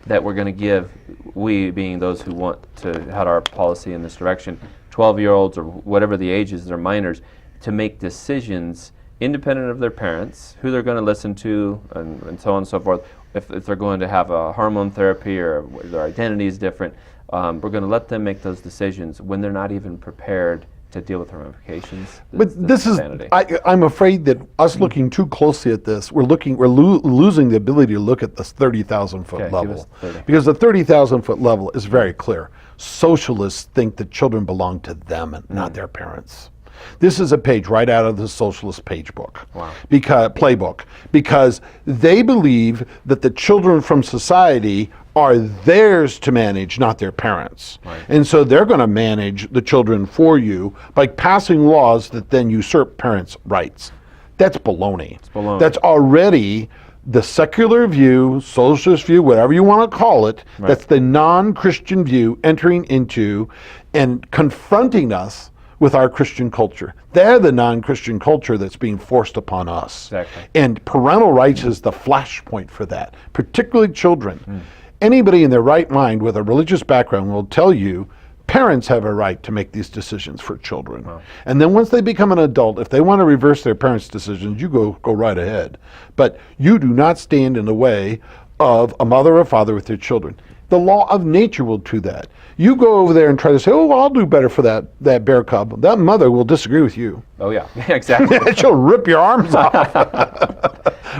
S1: that we're going to give, we being those who want to head our policy in this direction, 12-year-olds or whatever the age is, they're minors, to make decisions independent of their parents, who they're going to listen to, and so on and so forth. If they're going to have a hormone therapy or their identity is different, we're going to let them make those decisions when they're not even prepared to deal with the ramifications.
S2: But this is, I'm afraid that us looking too closely at this, we're losing the ability to look at this 30,000-foot level. Because the 30,000-foot level is very clear. Socialists think that children belong to them and not their parents. This is a page right out of the socialist playbook, because they believe that the children from society are theirs to manage, not their parents. Right. And so they're going to manage the children for you by passing laws that then usurp parents' rights. That's baloney.
S1: It's baloney.
S2: That's already the secular view, socialist view, whatever you want to call it. Right. That's the non-Christian view entering into and confronting us with our Christian culture. They're the non-Christian culture that's being forced upon us.
S1: Exactly.
S2: And parental rights is the flashpoint for that, particularly children. Anybody in their right mind with a religious background will tell you parents have a right to make these decisions for children. Wow. And then once they become an adult, if they want to reverse their parents' decisions, you go right ahead. But you do not stand in the way of a mother or father with their children. The law of nature will do that. You go over there and try to say, oh, I'll do better for that bear cub. That mother will disagree with you.
S1: Oh, yeah, exactly.
S2: She'll rip your arms off.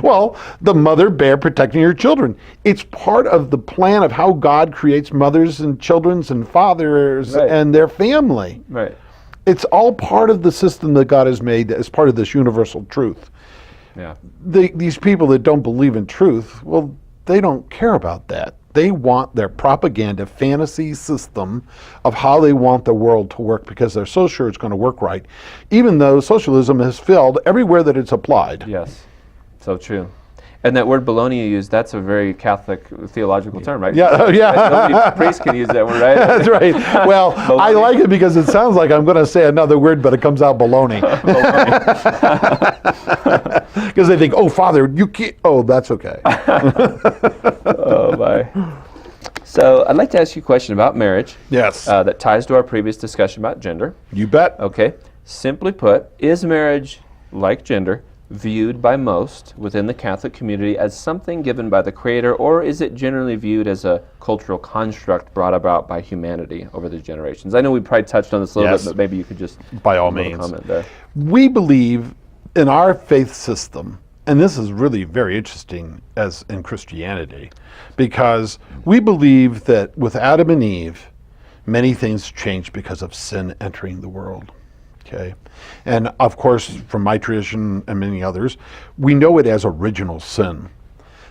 S2: Well, the mother bear protecting your children. It's part of the plan of how God creates mothers and children and fathers and their family.
S1: Right.
S2: It's all part of the system that God has made as part of this universal truth.
S1: Yeah.
S2: These people that don't believe in truth, well, they don't care about that. They want their propaganda fantasy system of how they want the world to work because they're so sure it's going to work right, even though socialism has failed everywhere that it's applied.
S1: Yes, so true. And that word baloney you use, that's a very Catholic theological term, right?
S2: Yeah, yeah.
S1: Nobody, priest can use that word, right?
S2: That's right. Well, I like it because it sounds like I'm going to say another word, but it comes out baloney. Because they think, oh, Father, you can't. Oh, that's okay.
S1: Oh, my. So I'd like to ask you a question about marriage.
S2: Yes.
S1: That ties to our previous discussion about gender.
S2: You bet.
S1: Okay. Simply put, is marriage, like gender, viewed by most within the Catholic community as something given by the Creator, or is it generally viewed as a cultural construct brought about by humanity over the generations? I know we probably touched on this a little bit, but maybe you could just
S2: by all means
S1: comment there.
S2: We believe in our faith system, and this is really very interesting as in Christianity, because we believe that with Adam and Eve, many things changed because of sin entering the world. Okay, and of course, from my tradition and many others, we know it as original sin.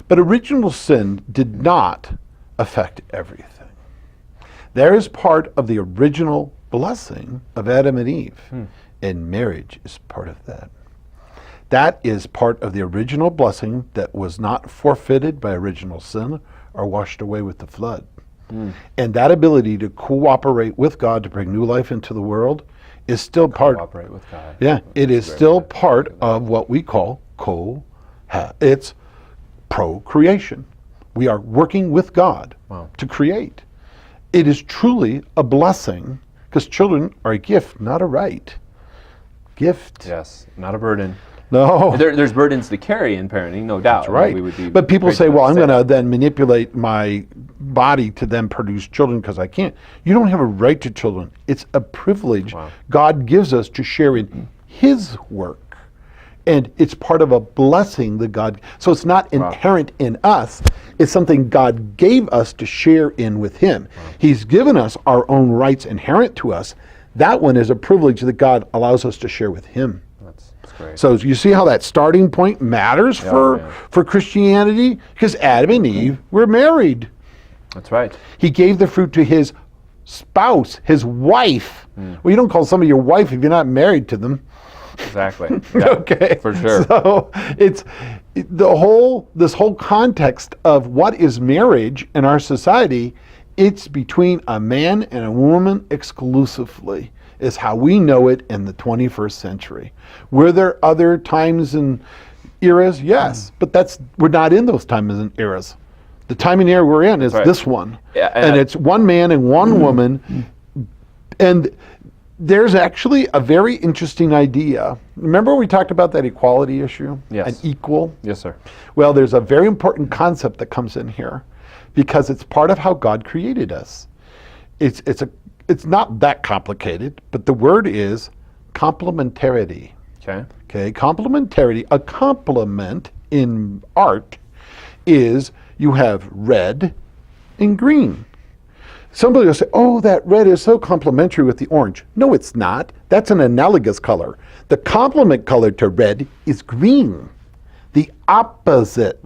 S2: But original sin did not affect everything. There is part of the original blessing of Adam and Eve, and marriage is part of that. That is part of the original blessing that was not forfeited by original sin or washed away with the flood. And that ability to cooperate with God to bring new life into the world is still part.
S1: Cooperate with God.
S2: Yeah, it is still part of what we call it's procreation. We are working with God to create. It is truly a blessing because children are a gift, not a right. Gift.
S1: Yes, not a burden.
S2: No.
S1: There's burdens to carry in parenting, no doubt.
S2: That's right.
S1: We would be
S2: But people
S1: crazy
S2: say,
S1: not
S2: well,
S1: to
S2: I'm
S1: say
S2: going to then manipulate my body to then produce children because I can't. You don't have a right to children. It's a privilege God gives us to share in His work. And it's part of a blessing that God, so it's not inherent in us. It's something God gave us to share in with Him. He's given us our own rights inherent to us. That one is a privilege that God allows us to share with Him.
S1: That's great.
S2: So you see how that starting point matters for Christianity? Because Adam and Eve were married.
S1: That's right.
S2: He gave the fruit to his spouse, his wife. Well, you don't call somebody your wife if you're not married to them.
S1: Exactly. Yeah,
S2: okay.
S1: For sure.
S2: So it's this whole context of what is marriage in our society. It's between a man and a woman exclusively, is how we know it in the 21st century. Were there other times and eras? Yes, but we're not in those times and eras. The time and era we're in is this one.
S1: Yeah,
S2: and it's one man and one woman. And there's actually a very interesting idea. Remember we talked about that equality issue?
S1: Yes.
S2: An equal?
S1: Yes, sir.
S2: Well, there's a very important concept that comes in here because it's part of how God created us. It's not that complicated, but the word is complementarity. Okay, complementarity. A complement in art is you have red and green. Somebody will say, oh, that red is so complementary with the orange. No, it's not. That's an analogous color. The complement color to red is green, the opposite.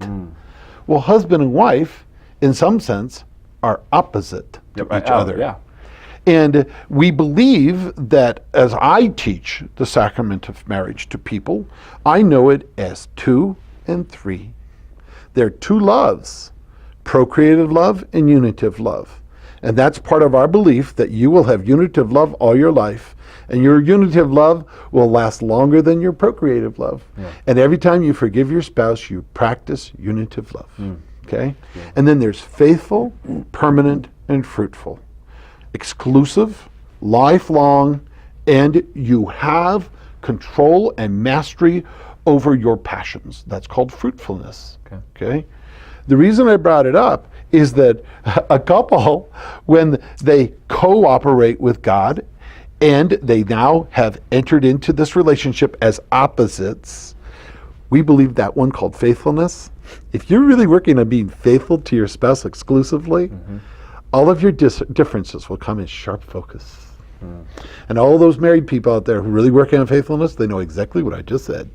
S2: Well, husband and wife, in some sense, are opposite to each other.
S1: Yeah.
S2: And we believe that as I teach the sacrament of marriage to people, I know it as 2 and 3. There are 2 loves, procreative love and unitive love. And that's part of our belief that you will have unitive love all your life. And your unitive love will last longer than your procreative love. Yeah. And every time you forgive your spouse, you practice unitive love. Okay? Yeah. And then there's faithful, permanent, and fruitful. Exclusive, lifelong, and you have control and mastery over your passions. That's called fruitfulness. Okay? The reason I brought it up is that a couple, when they cooperate with God and they now have entered into this relationship as opposites, we believe that one called faithfulness. If you're really working on being faithful to your spouse exclusively, all of your differences will come in sharp focus. And all those married people out there who really work on faithfulness, they know exactly what I just said.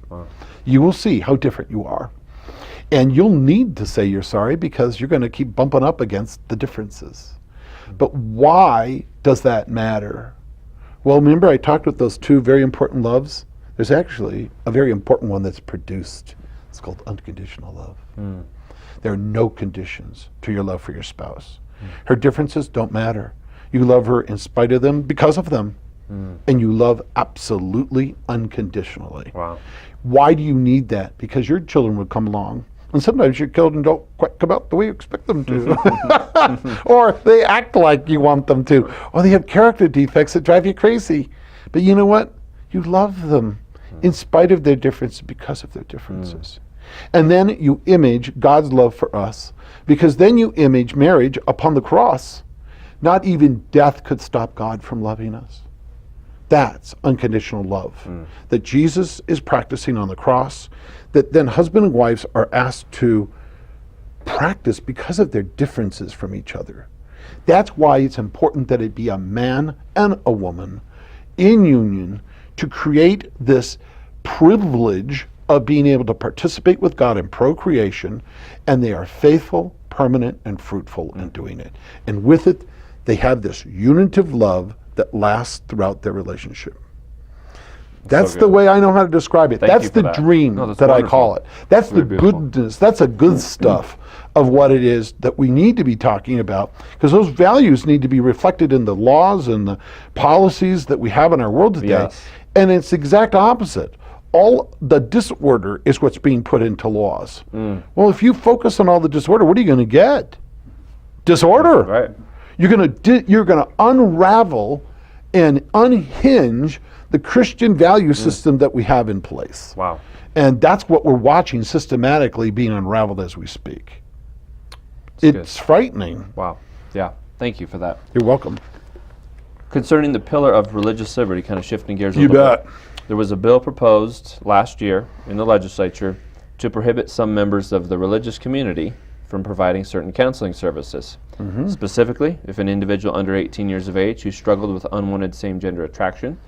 S2: You will see how different you are. And you'll need to say you're sorry because you're going to keep bumping up against the differences. But why does that matter? Well, remember I talked with those 2 very important loves? There's actually a very important one that's produced. It's called unconditional love. There are no conditions to your love for your spouse. Her differences don't matter. You love her in spite of them, because of them. And you love absolutely unconditionally.
S1: Wow.
S2: Why do you need that? Because your children will come along. And sometimes your children don't quite come out the way you expect them to. Or they act like you want them to. Or they have character defects that drive you crazy. But you know what? You love them in spite of their differences, because of their differences. And then you image God's love for us, because then you image marriage upon the cross. Not even death could stop God from loving us. That's unconditional love that Jesus is practicing on the cross, that then husband and wives are asked to practice because of their differences from each other. That's why it's important that it be a man and a woman in union to create this privilege of being able to participate with God in procreation, and they are faithful, permanent, and fruitful in doing it. And with it, they have this unitive love that lasts throughout their relationship. That's the way I know how to describe it. That's the dream that I call it. That's the goodness. That's the good stuff of what it is that we need to be talking about, because those values need to be reflected in the laws and the policies that we have in our world today. Yes. And it's the exact opposite. All the disorder is what's being put into laws. Well, if you focus on all the disorder, what are you going to get? Disorder.
S1: Right.
S2: You're going to unravel and unhinge the Christian value system that we have in place.
S1: Wow.
S2: And that's what we're watching systematically being unraveled as we speak. It's frightening.
S1: Wow. Yeah. Thank you for that.
S2: You're welcome.
S1: Concerning the pillar of religious liberty, kind of shifting gears a
S2: You
S1: little
S2: bet.
S1: bit, there was a bill proposed last year in the legislature to prohibit some members of the religious community from providing certain counseling services. Specifically, if an individual under 18 years of age who struggled with unwanted same-gender attraction,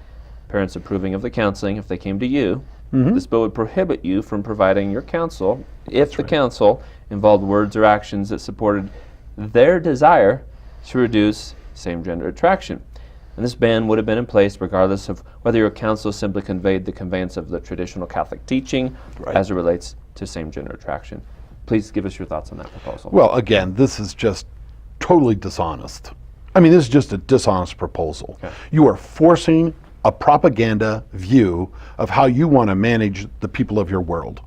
S1: parents approving of the counseling, if they came to you, this bill would prohibit you from providing your counsel if the counsel involved words or actions that supported their desire to reduce same-gender attraction. And this ban would have been in place regardless of whether your counsel simply conveyed the conveyance of the traditional Catholic teaching as it relates to same-gender attraction. Please give us your thoughts on that proposal.
S2: Well, again, this is just totally dishonest. I mean, this is just a dishonest proposal.
S1: Okay.
S2: You are forcing a propaganda view of how you want to manage the people of your world.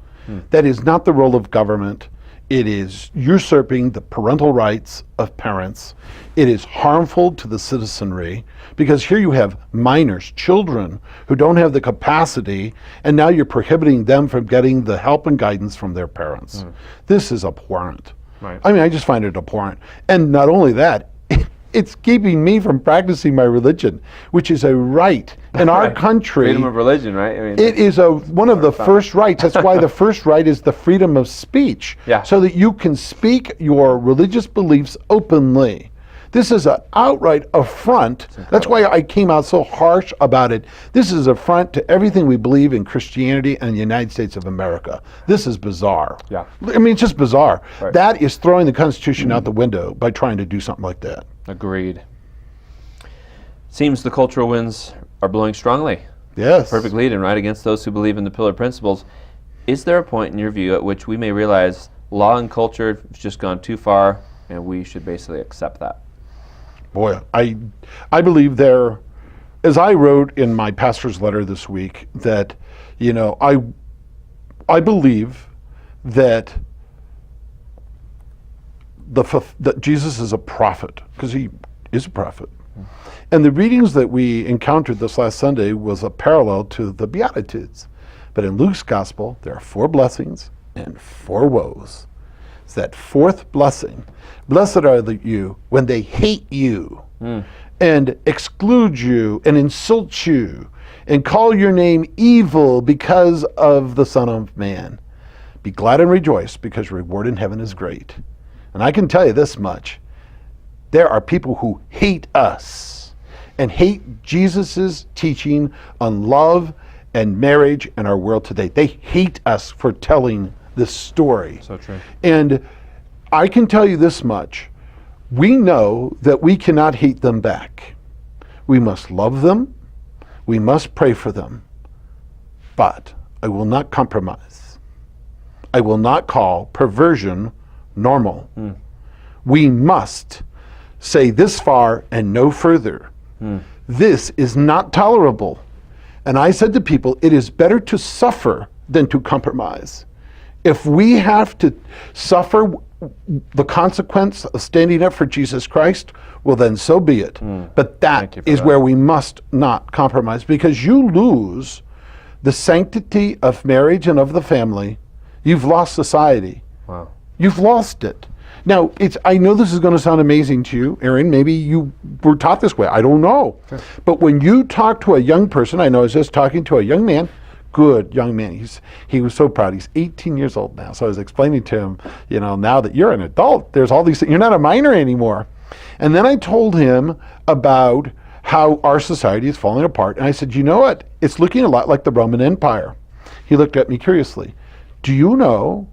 S2: That is not the role of government. It is usurping the parental rights of parents. It is harmful to the citizenry because here you have minors, children who don't have the capacity, and now you're prohibiting them from getting the help and guidance from their parents. This is abhorrent.
S1: Right.
S2: I mean, I just find it abhorrent. And not only that, it's keeping me from practicing my religion, which is a right in our country.
S1: Freedom of religion, right? I mean,
S2: It is one of the first rights. That's why the first right is the freedom of speech,
S1: Yeah.
S2: so that you can speak your religious beliefs openly. This is an outright affront. That's why I came out so harsh about it. This is an affront to everything we believe in Christianity and the United States of America. This is bizarre.
S1: Yeah.
S2: I mean, it's just bizarre.
S1: Right.
S2: That is throwing the Constitution out the window by trying to do something like that.
S1: Agreed. Seems the cultural winds are blowing strongly.
S2: Yes.
S1: Perfect lead-in, right, against those who believe in the pillar principles. Is there a point in your view at which we may realize law and culture has just gone too far and we should basically accept that?
S2: Boy, I believe there, as I wrote in my pastor's letter this week, that, you know, I believe that that Jesus is a prophet, because he is a prophet. And the readings that we encountered this last Sunday was a parallel to the Beatitudes. But in Luke's gospel, there are 4 blessings and 4 woes. It's that 4th blessing. Blessed are you when they hate you and exclude you and insult you and call your name evil because of the Son of Man. Be glad and rejoice, because your reward in heaven is great. And I can tell you this much. There are people who hate us and hate Jesus's teaching on love and marriage in our world today. They hate us for telling this story.
S1: So true.
S2: And I can tell you this much. We know that we cannot hate them back. We must love them. We must pray for them. But I will not compromise. I will not call perversion normal. We must say this far and no further. This is not tolerable. And I said to people, it is better to suffer than to compromise. If we have to suffer the consequence of standing up for Jesus Christ, well then so be it. But that is where we must not compromise, because you lose the sanctity of marriage and of the family. You've lost society.
S1: Wow.
S2: You've lost it. Now, I know this is going to sound amazing to you, Aaron. Maybe you were taught this way. I don't know. Sure. But when you talk to a young person, I know I was just talking to a young man, good young man. He was so proud. He's 18 years old now. So I was explaining to him, you know, now that you're an adult, there's all these things. You're not a minor anymore. And then I told him about how our society is falling apart. And I said, you know what? It's looking a lot like the Roman Empire. He looked at me curiously. Do you know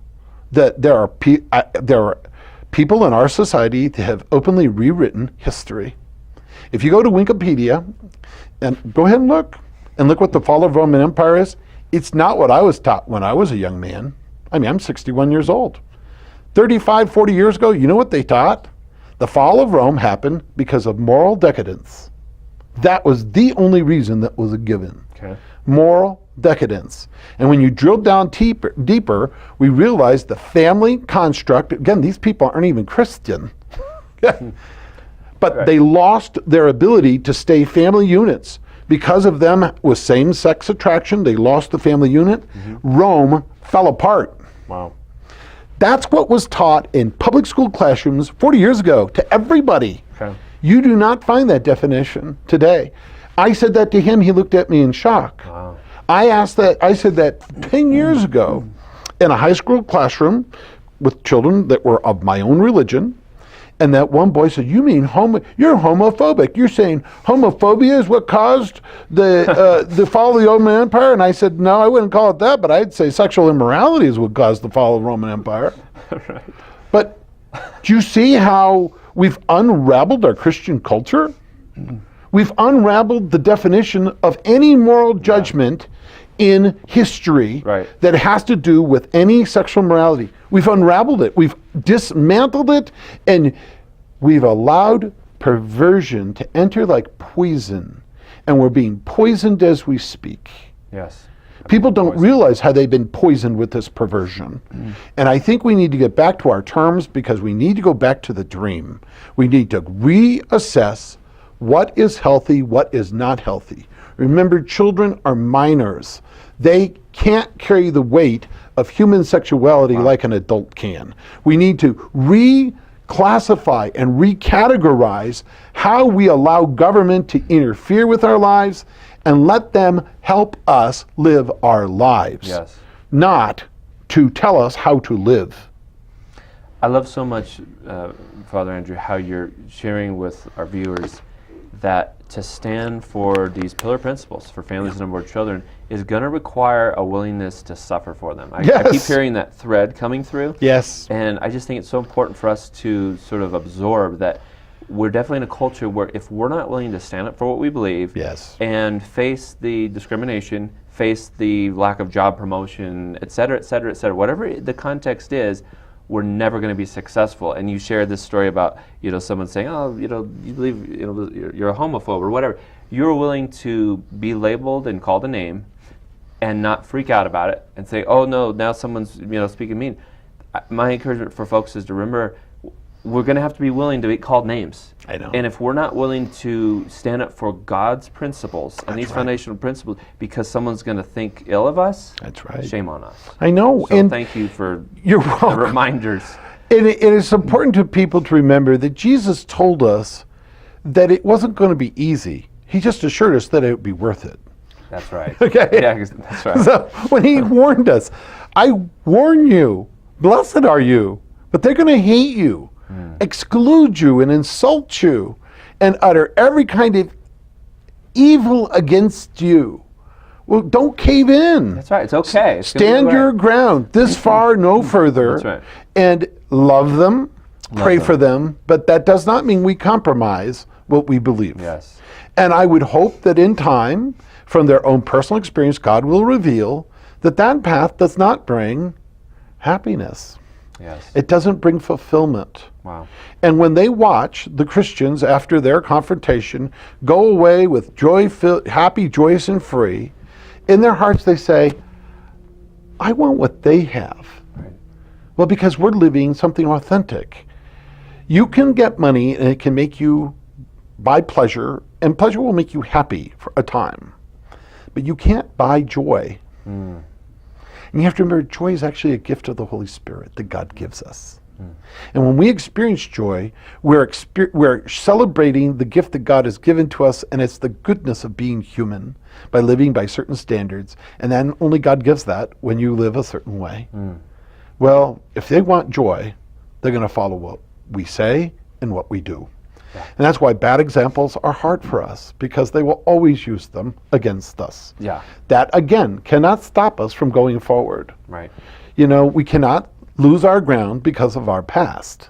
S2: that there are people in our society that have openly rewritten history? If you go to Wikipedia and go ahead and look what the fall of Roman Empire is, it's not what I was taught when I was a young man. I mean, I'm 61 years old. 35, 40 years ago, you know what they taught? The fall of Rome happened because of moral decadence. That was the only reason that was given.
S1: Okay.
S2: Moral decadence. And when you drill down deeper, we realize the family construct, again, these people aren't even Christian, but they lost their ability to stay family units. Because of them with same-sex attraction, they lost the family unit. Rome fell apart.
S1: Wow.
S2: That's what was taught in public school classrooms 40 years ago to everybody.
S1: Okay.
S2: You do not find that definition today. I said that to him, he looked at me in shock.
S1: Wow.
S2: I said that 10 years ago in a high school classroom with children that were of my own religion. And that one boy said, "You mean you're homophobic? You're saying homophobia is what caused the fall of the Roman Empire?" And I said, "No, I wouldn't call it that, but I'd say sexual immorality is what caused the fall of the Roman Empire."
S1: Right.
S2: But do you see how we've unraveled our Christian culture? We've unraveled the definition of any moral judgment in history that has to do with any sexual morality. We've unraveled it. We've dismantled it, and we've allowed perversion to enter like poison, and we're being poisoned as we speak.
S1: Yes.
S2: People don't realize how they've been poisoned with this perversion. And I think we need to get back to our terms, because we need to go back to the dream. We need to reassess what is healthy, what is not healthy. Remember, children are minors. They can't carry the weight of human sexuality like an adult can. We need to reclassify and recategorize how we allow government to interfere with our lives and let them help us live our lives, not to tell us how to live.
S1: I love so much, Father Andrew, how you're sharing with our viewers that to stand for these pillar principles for families and unborn children is going to require a willingness to suffer for them. I keep hearing that thread coming through.
S2: Yes.
S1: And I just think it's so important for us to sort of absorb that we're definitely in a culture where if we're not willing to stand up for what we believe and face the discrimination, face the lack of job promotion, et cetera, whatever the context is, we're never going to be successful. And you shared this story about, someone saying, "Oh, you believe, you're a homophobe," or whatever. You're willing to be labeled and called a name and not freak out about it and say, "Oh no, now someone's, speaking mean." My encouragement for folks is to remember, we're going to have to be willing to be called names.
S2: I know.
S1: And if we're not willing to stand up for God's principles and these foundational principles because someone's going to think ill of us, shame on us.
S2: I know.
S1: So and thank you for the reminders.
S2: And it is important to people to remember that Jesus told us that it wasn't going to be easy. He just assured us that it would be worth it.
S1: That's right.
S2: Okay?
S1: Yeah, that's right.
S2: So when he warned us, "I warn you, blessed are you, but they're going to hate you, exclude you and insult you, and utter every kind of evil against you." Well, don't cave in.
S1: That's right. It's okay.
S2: Stand your ground. This far, no further.
S1: That's right.
S2: And love them, pray for them, but that does not mean we compromise what we believe.
S1: Yes.
S2: And I would hope that in time, from their own personal experience, God will reveal that that path does not bring happiness.
S1: Yes.
S2: It doesn't bring fulfillment.
S1: Wow.
S2: And when they watch the Christians after their confrontation go away with joy, happy, joyous, and free, in their hearts they say, "I want what they have."
S1: Right.
S2: Well, because we're living something authentic. You can get money and it can make you buy pleasure, and pleasure will make you happy for a time. But you can't buy joy. And you have to remember, joy is actually a gift of the Holy Spirit that God gives us. And when we experience joy, we're celebrating the gift that God has given to us, and it's the goodness of being human by living by certain standards. And then only God gives that when you live a certain way. Well, if they want joy, they're going to follow what we say and what we do. And that's why bad examples are hard for us, because they will always use them against us. That, again, cannot stop us from going forward.
S1: Right.
S2: We cannot lose our ground because of our past.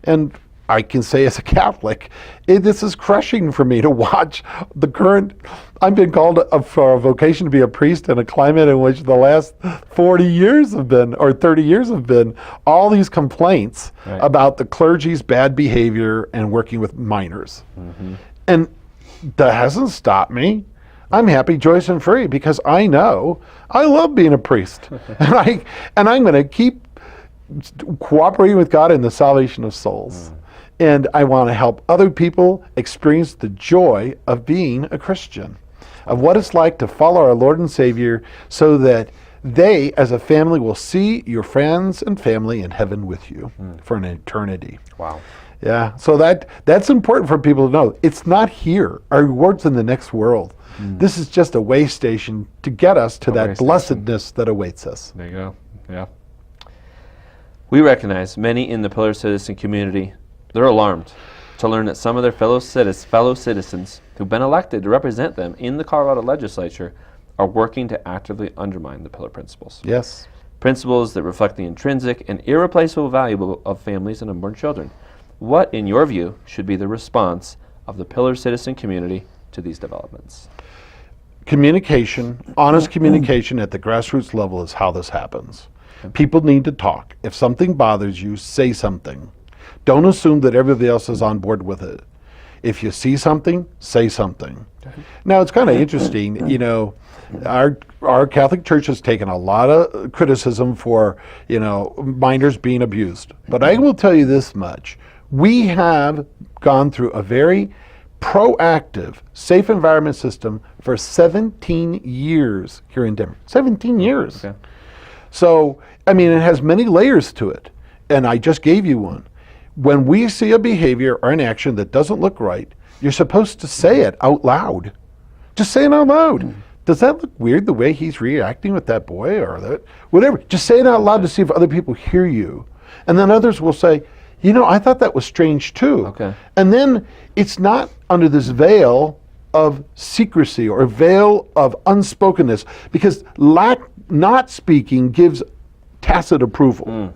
S2: And I can say as a Catholic, this is crushing for me to watch the current. I've been called for a vocation to be a priest in a climate in which the last 40 years have been, or 30 years have been, all these complaints about the clergy's bad behavior and working with minors. And that hasn't stopped me. I'm happy, joyous, and free because I know I love being a priest. And I'm going to keep cooperating with God in the salvation of souls. And I want to help other people experience the joy of being a Christian, of what it's like to follow our Lord and Savior, so that they, as a family, will see your friends and family in heaven with you for an eternity.
S1: Wow.
S2: Yeah, so that's important for people to know. It's not here. Our reward's in the next world. This is just a way station to get us to that blessedness that awaits us.
S1: There you go. Yeah. We recognize many in the Pillar Citizen community, they're alarmed to learn that some of their fellow citizens who've been elected to represent them in the Colorado legislature are working to actively undermine the Pillar principles.
S2: Yes.
S1: Principles that reflect the intrinsic and irreplaceable value of families and unborn children. What, in your view, should be the response of the Pillar Citizen community to these developments?
S2: Communication, honest communication at the grassroots level is how this happens. People need to talk. If something bothers you, say something. Don't assume that everybody else is on board with it. If you see something, say something. Now, it's kind of interesting, you know, our Catholic Church has taken a lot of criticism for, you know, minors being abused. But I will tell you this much. We have gone through a very proactive, safe environment system for 17 years here in Denver. 17 years.
S1: Okay.
S2: So, I mean, it has many layers to it. And I just gave you one. When we see a behavior or an action that doesn't look right, you're supposed to say it out loud. Just say it out loud. Does that look weird the way he's reacting with that boy or that? Whatever. Just say it out loud to see if other people hear you. And then others will say, you know, I thought that was strange too.
S1: Okay.
S2: And then it's not under this veil of secrecy or veil of unspokenness, because not speaking gives tacit approval.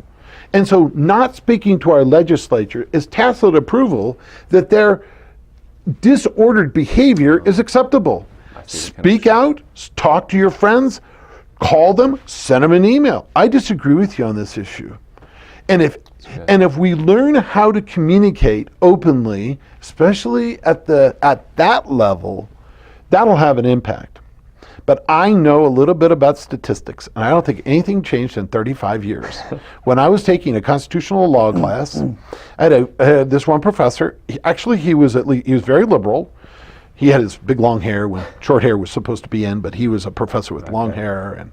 S2: And so not speaking to our legislature is tacit approval that their disordered behavior is acceptable. Speak out, talk to your friends, call them, send them an email. I disagree with you on this issue. And if we learn how to communicate openly, especially at that level, that'll have an impact. But I know a little bit about statistics, and I don't think anything changed in 35 years. When I was taking a constitutional law class, I had this one professor. He was very liberal. He had his big long hair when short hair was supposed to be in, but he was a professor with long hair,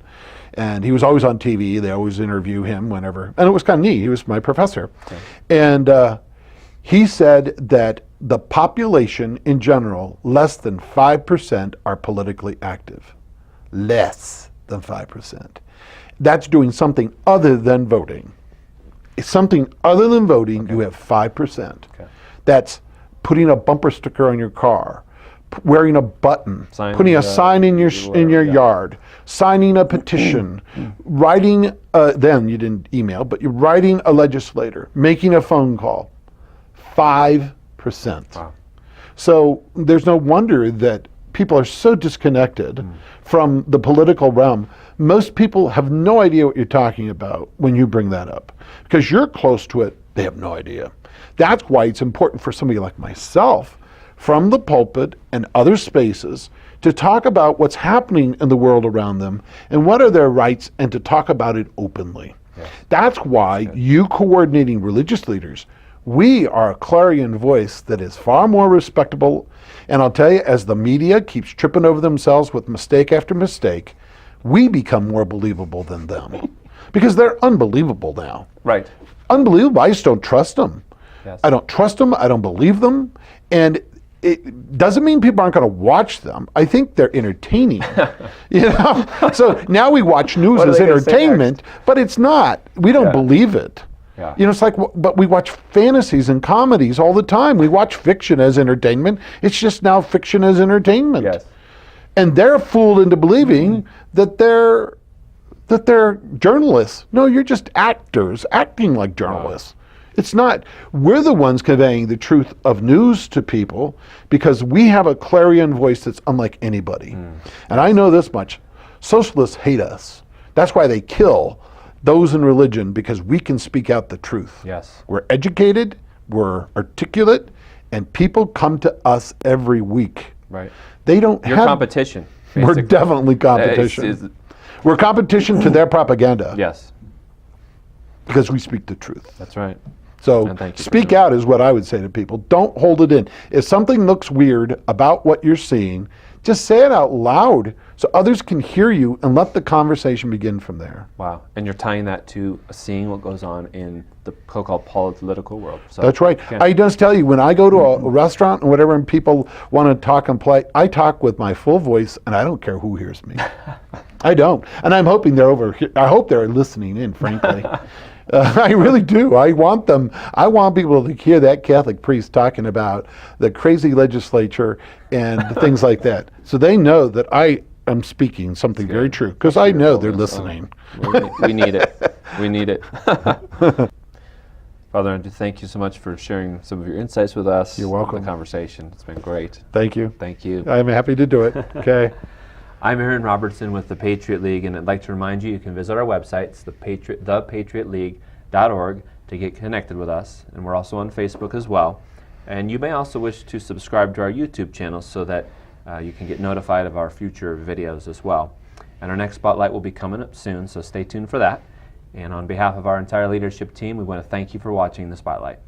S2: and he was always on TV. They always interview him whenever, and it was kind of neat. He was my professor, and he said that the population in general, less than 5% are politically active. Less than 5%. That's doing something other than voting. It's something other than voting, you have 5%. That's putting a bumper sticker on your car, wearing a button, putting a sign in your yard, signing a petition, writing, then you didn't email, but you're writing a legislator, making a phone call. 5%. Wow. So there's no wonder that people are so disconnected from the political realm. Most people have no idea what you're talking about when you bring that up. Because you're close to it, they have no idea. That's why it's important for somebody like myself, from the pulpit and other spaces, to talk about what's happening in the world around them and what are their rights, and to talk about it openly. Yes. That's why you coordinating religious leaders, we are a clarion voice that is far more respectable. And I'll tell you, as the media keeps tripping over themselves with mistake after mistake, we become more believable than them. Because they're unbelievable now.
S1: Right.
S2: Unbelievable. I just don't trust them.
S1: Yes.
S2: I don't trust them. I don't believe them. And it doesn't mean people aren't going to watch them. I think they're entertaining. You know? So now we watch news as entertainment, but it's not. We don't believe it.
S1: Yeah.
S2: You know, it's like, but we watch fantasies and comedies all the time. We watch fiction as entertainment. It's just now fiction as entertainment.
S1: Yes.
S2: And they're fooled into believing that they're journalists. No, you're just actors acting like journalists. It's not. We're the ones conveying the truth of news to people because we have a clarion voice that's unlike anybody. And I know this much. Socialists hate us. That's why they kill those in religion, because we can speak out the truth.
S1: Yes.
S2: We're educated, we're articulate, and people come to us every week.
S1: Right.
S2: They don't
S1: You're
S2: have
S1: competition.
S2: We're
S1: Basically.
S2: definitely competition. We're competition to their propaganda.
S1: Yes.
S2: Because we speak the truth.
S1: That's right.
S2: So
S1: And thank you for
S2: speak
S1: doing
S2: out is what I would say to people. Don't hold it in. If something looks weird about what you're seeing, just say it out loud so others can hear you and let the conversation begin from there.
S1: Wow. And you're tying that to seeing what goes on in the so-called political world. So,
S2: That's right.
S1: yeah.
S2: I just tell you, when I go to a restaurant and whatever and people want to talk and play, I talk with my full voice and I don't care who hears me. I don't. And I'm hoping they're over here. I hope they're listening in, frankly. I really do. I want people to hear that Catholic priest talking about the crazy legislature and things like that. So they know that I am speaking something very true, because I know they're listening.
S1: We need it. We need it. Father Andrew, thank you so much for sharing some of your insights with us.
S2: You're welcome.
S1: The conversation. It's been great.
S2: Thank you.
S1: Thank you.
S2: I'm happy to do it. Okay.
S1: I'm Aaron Robertson with the Patriot League, and I'd like to remind you can visit our website. It's thepatriotleague.org to get connected with us. And we're also on Facebook as well. And you may also wish to subscribe to our YouTube channel so that you can get notified of our future videos as well. And our next spotlight will be coming up soon, so stay tuned for that. And on behalf of our entire leadership team, we want to thank you for watching the Spotlight.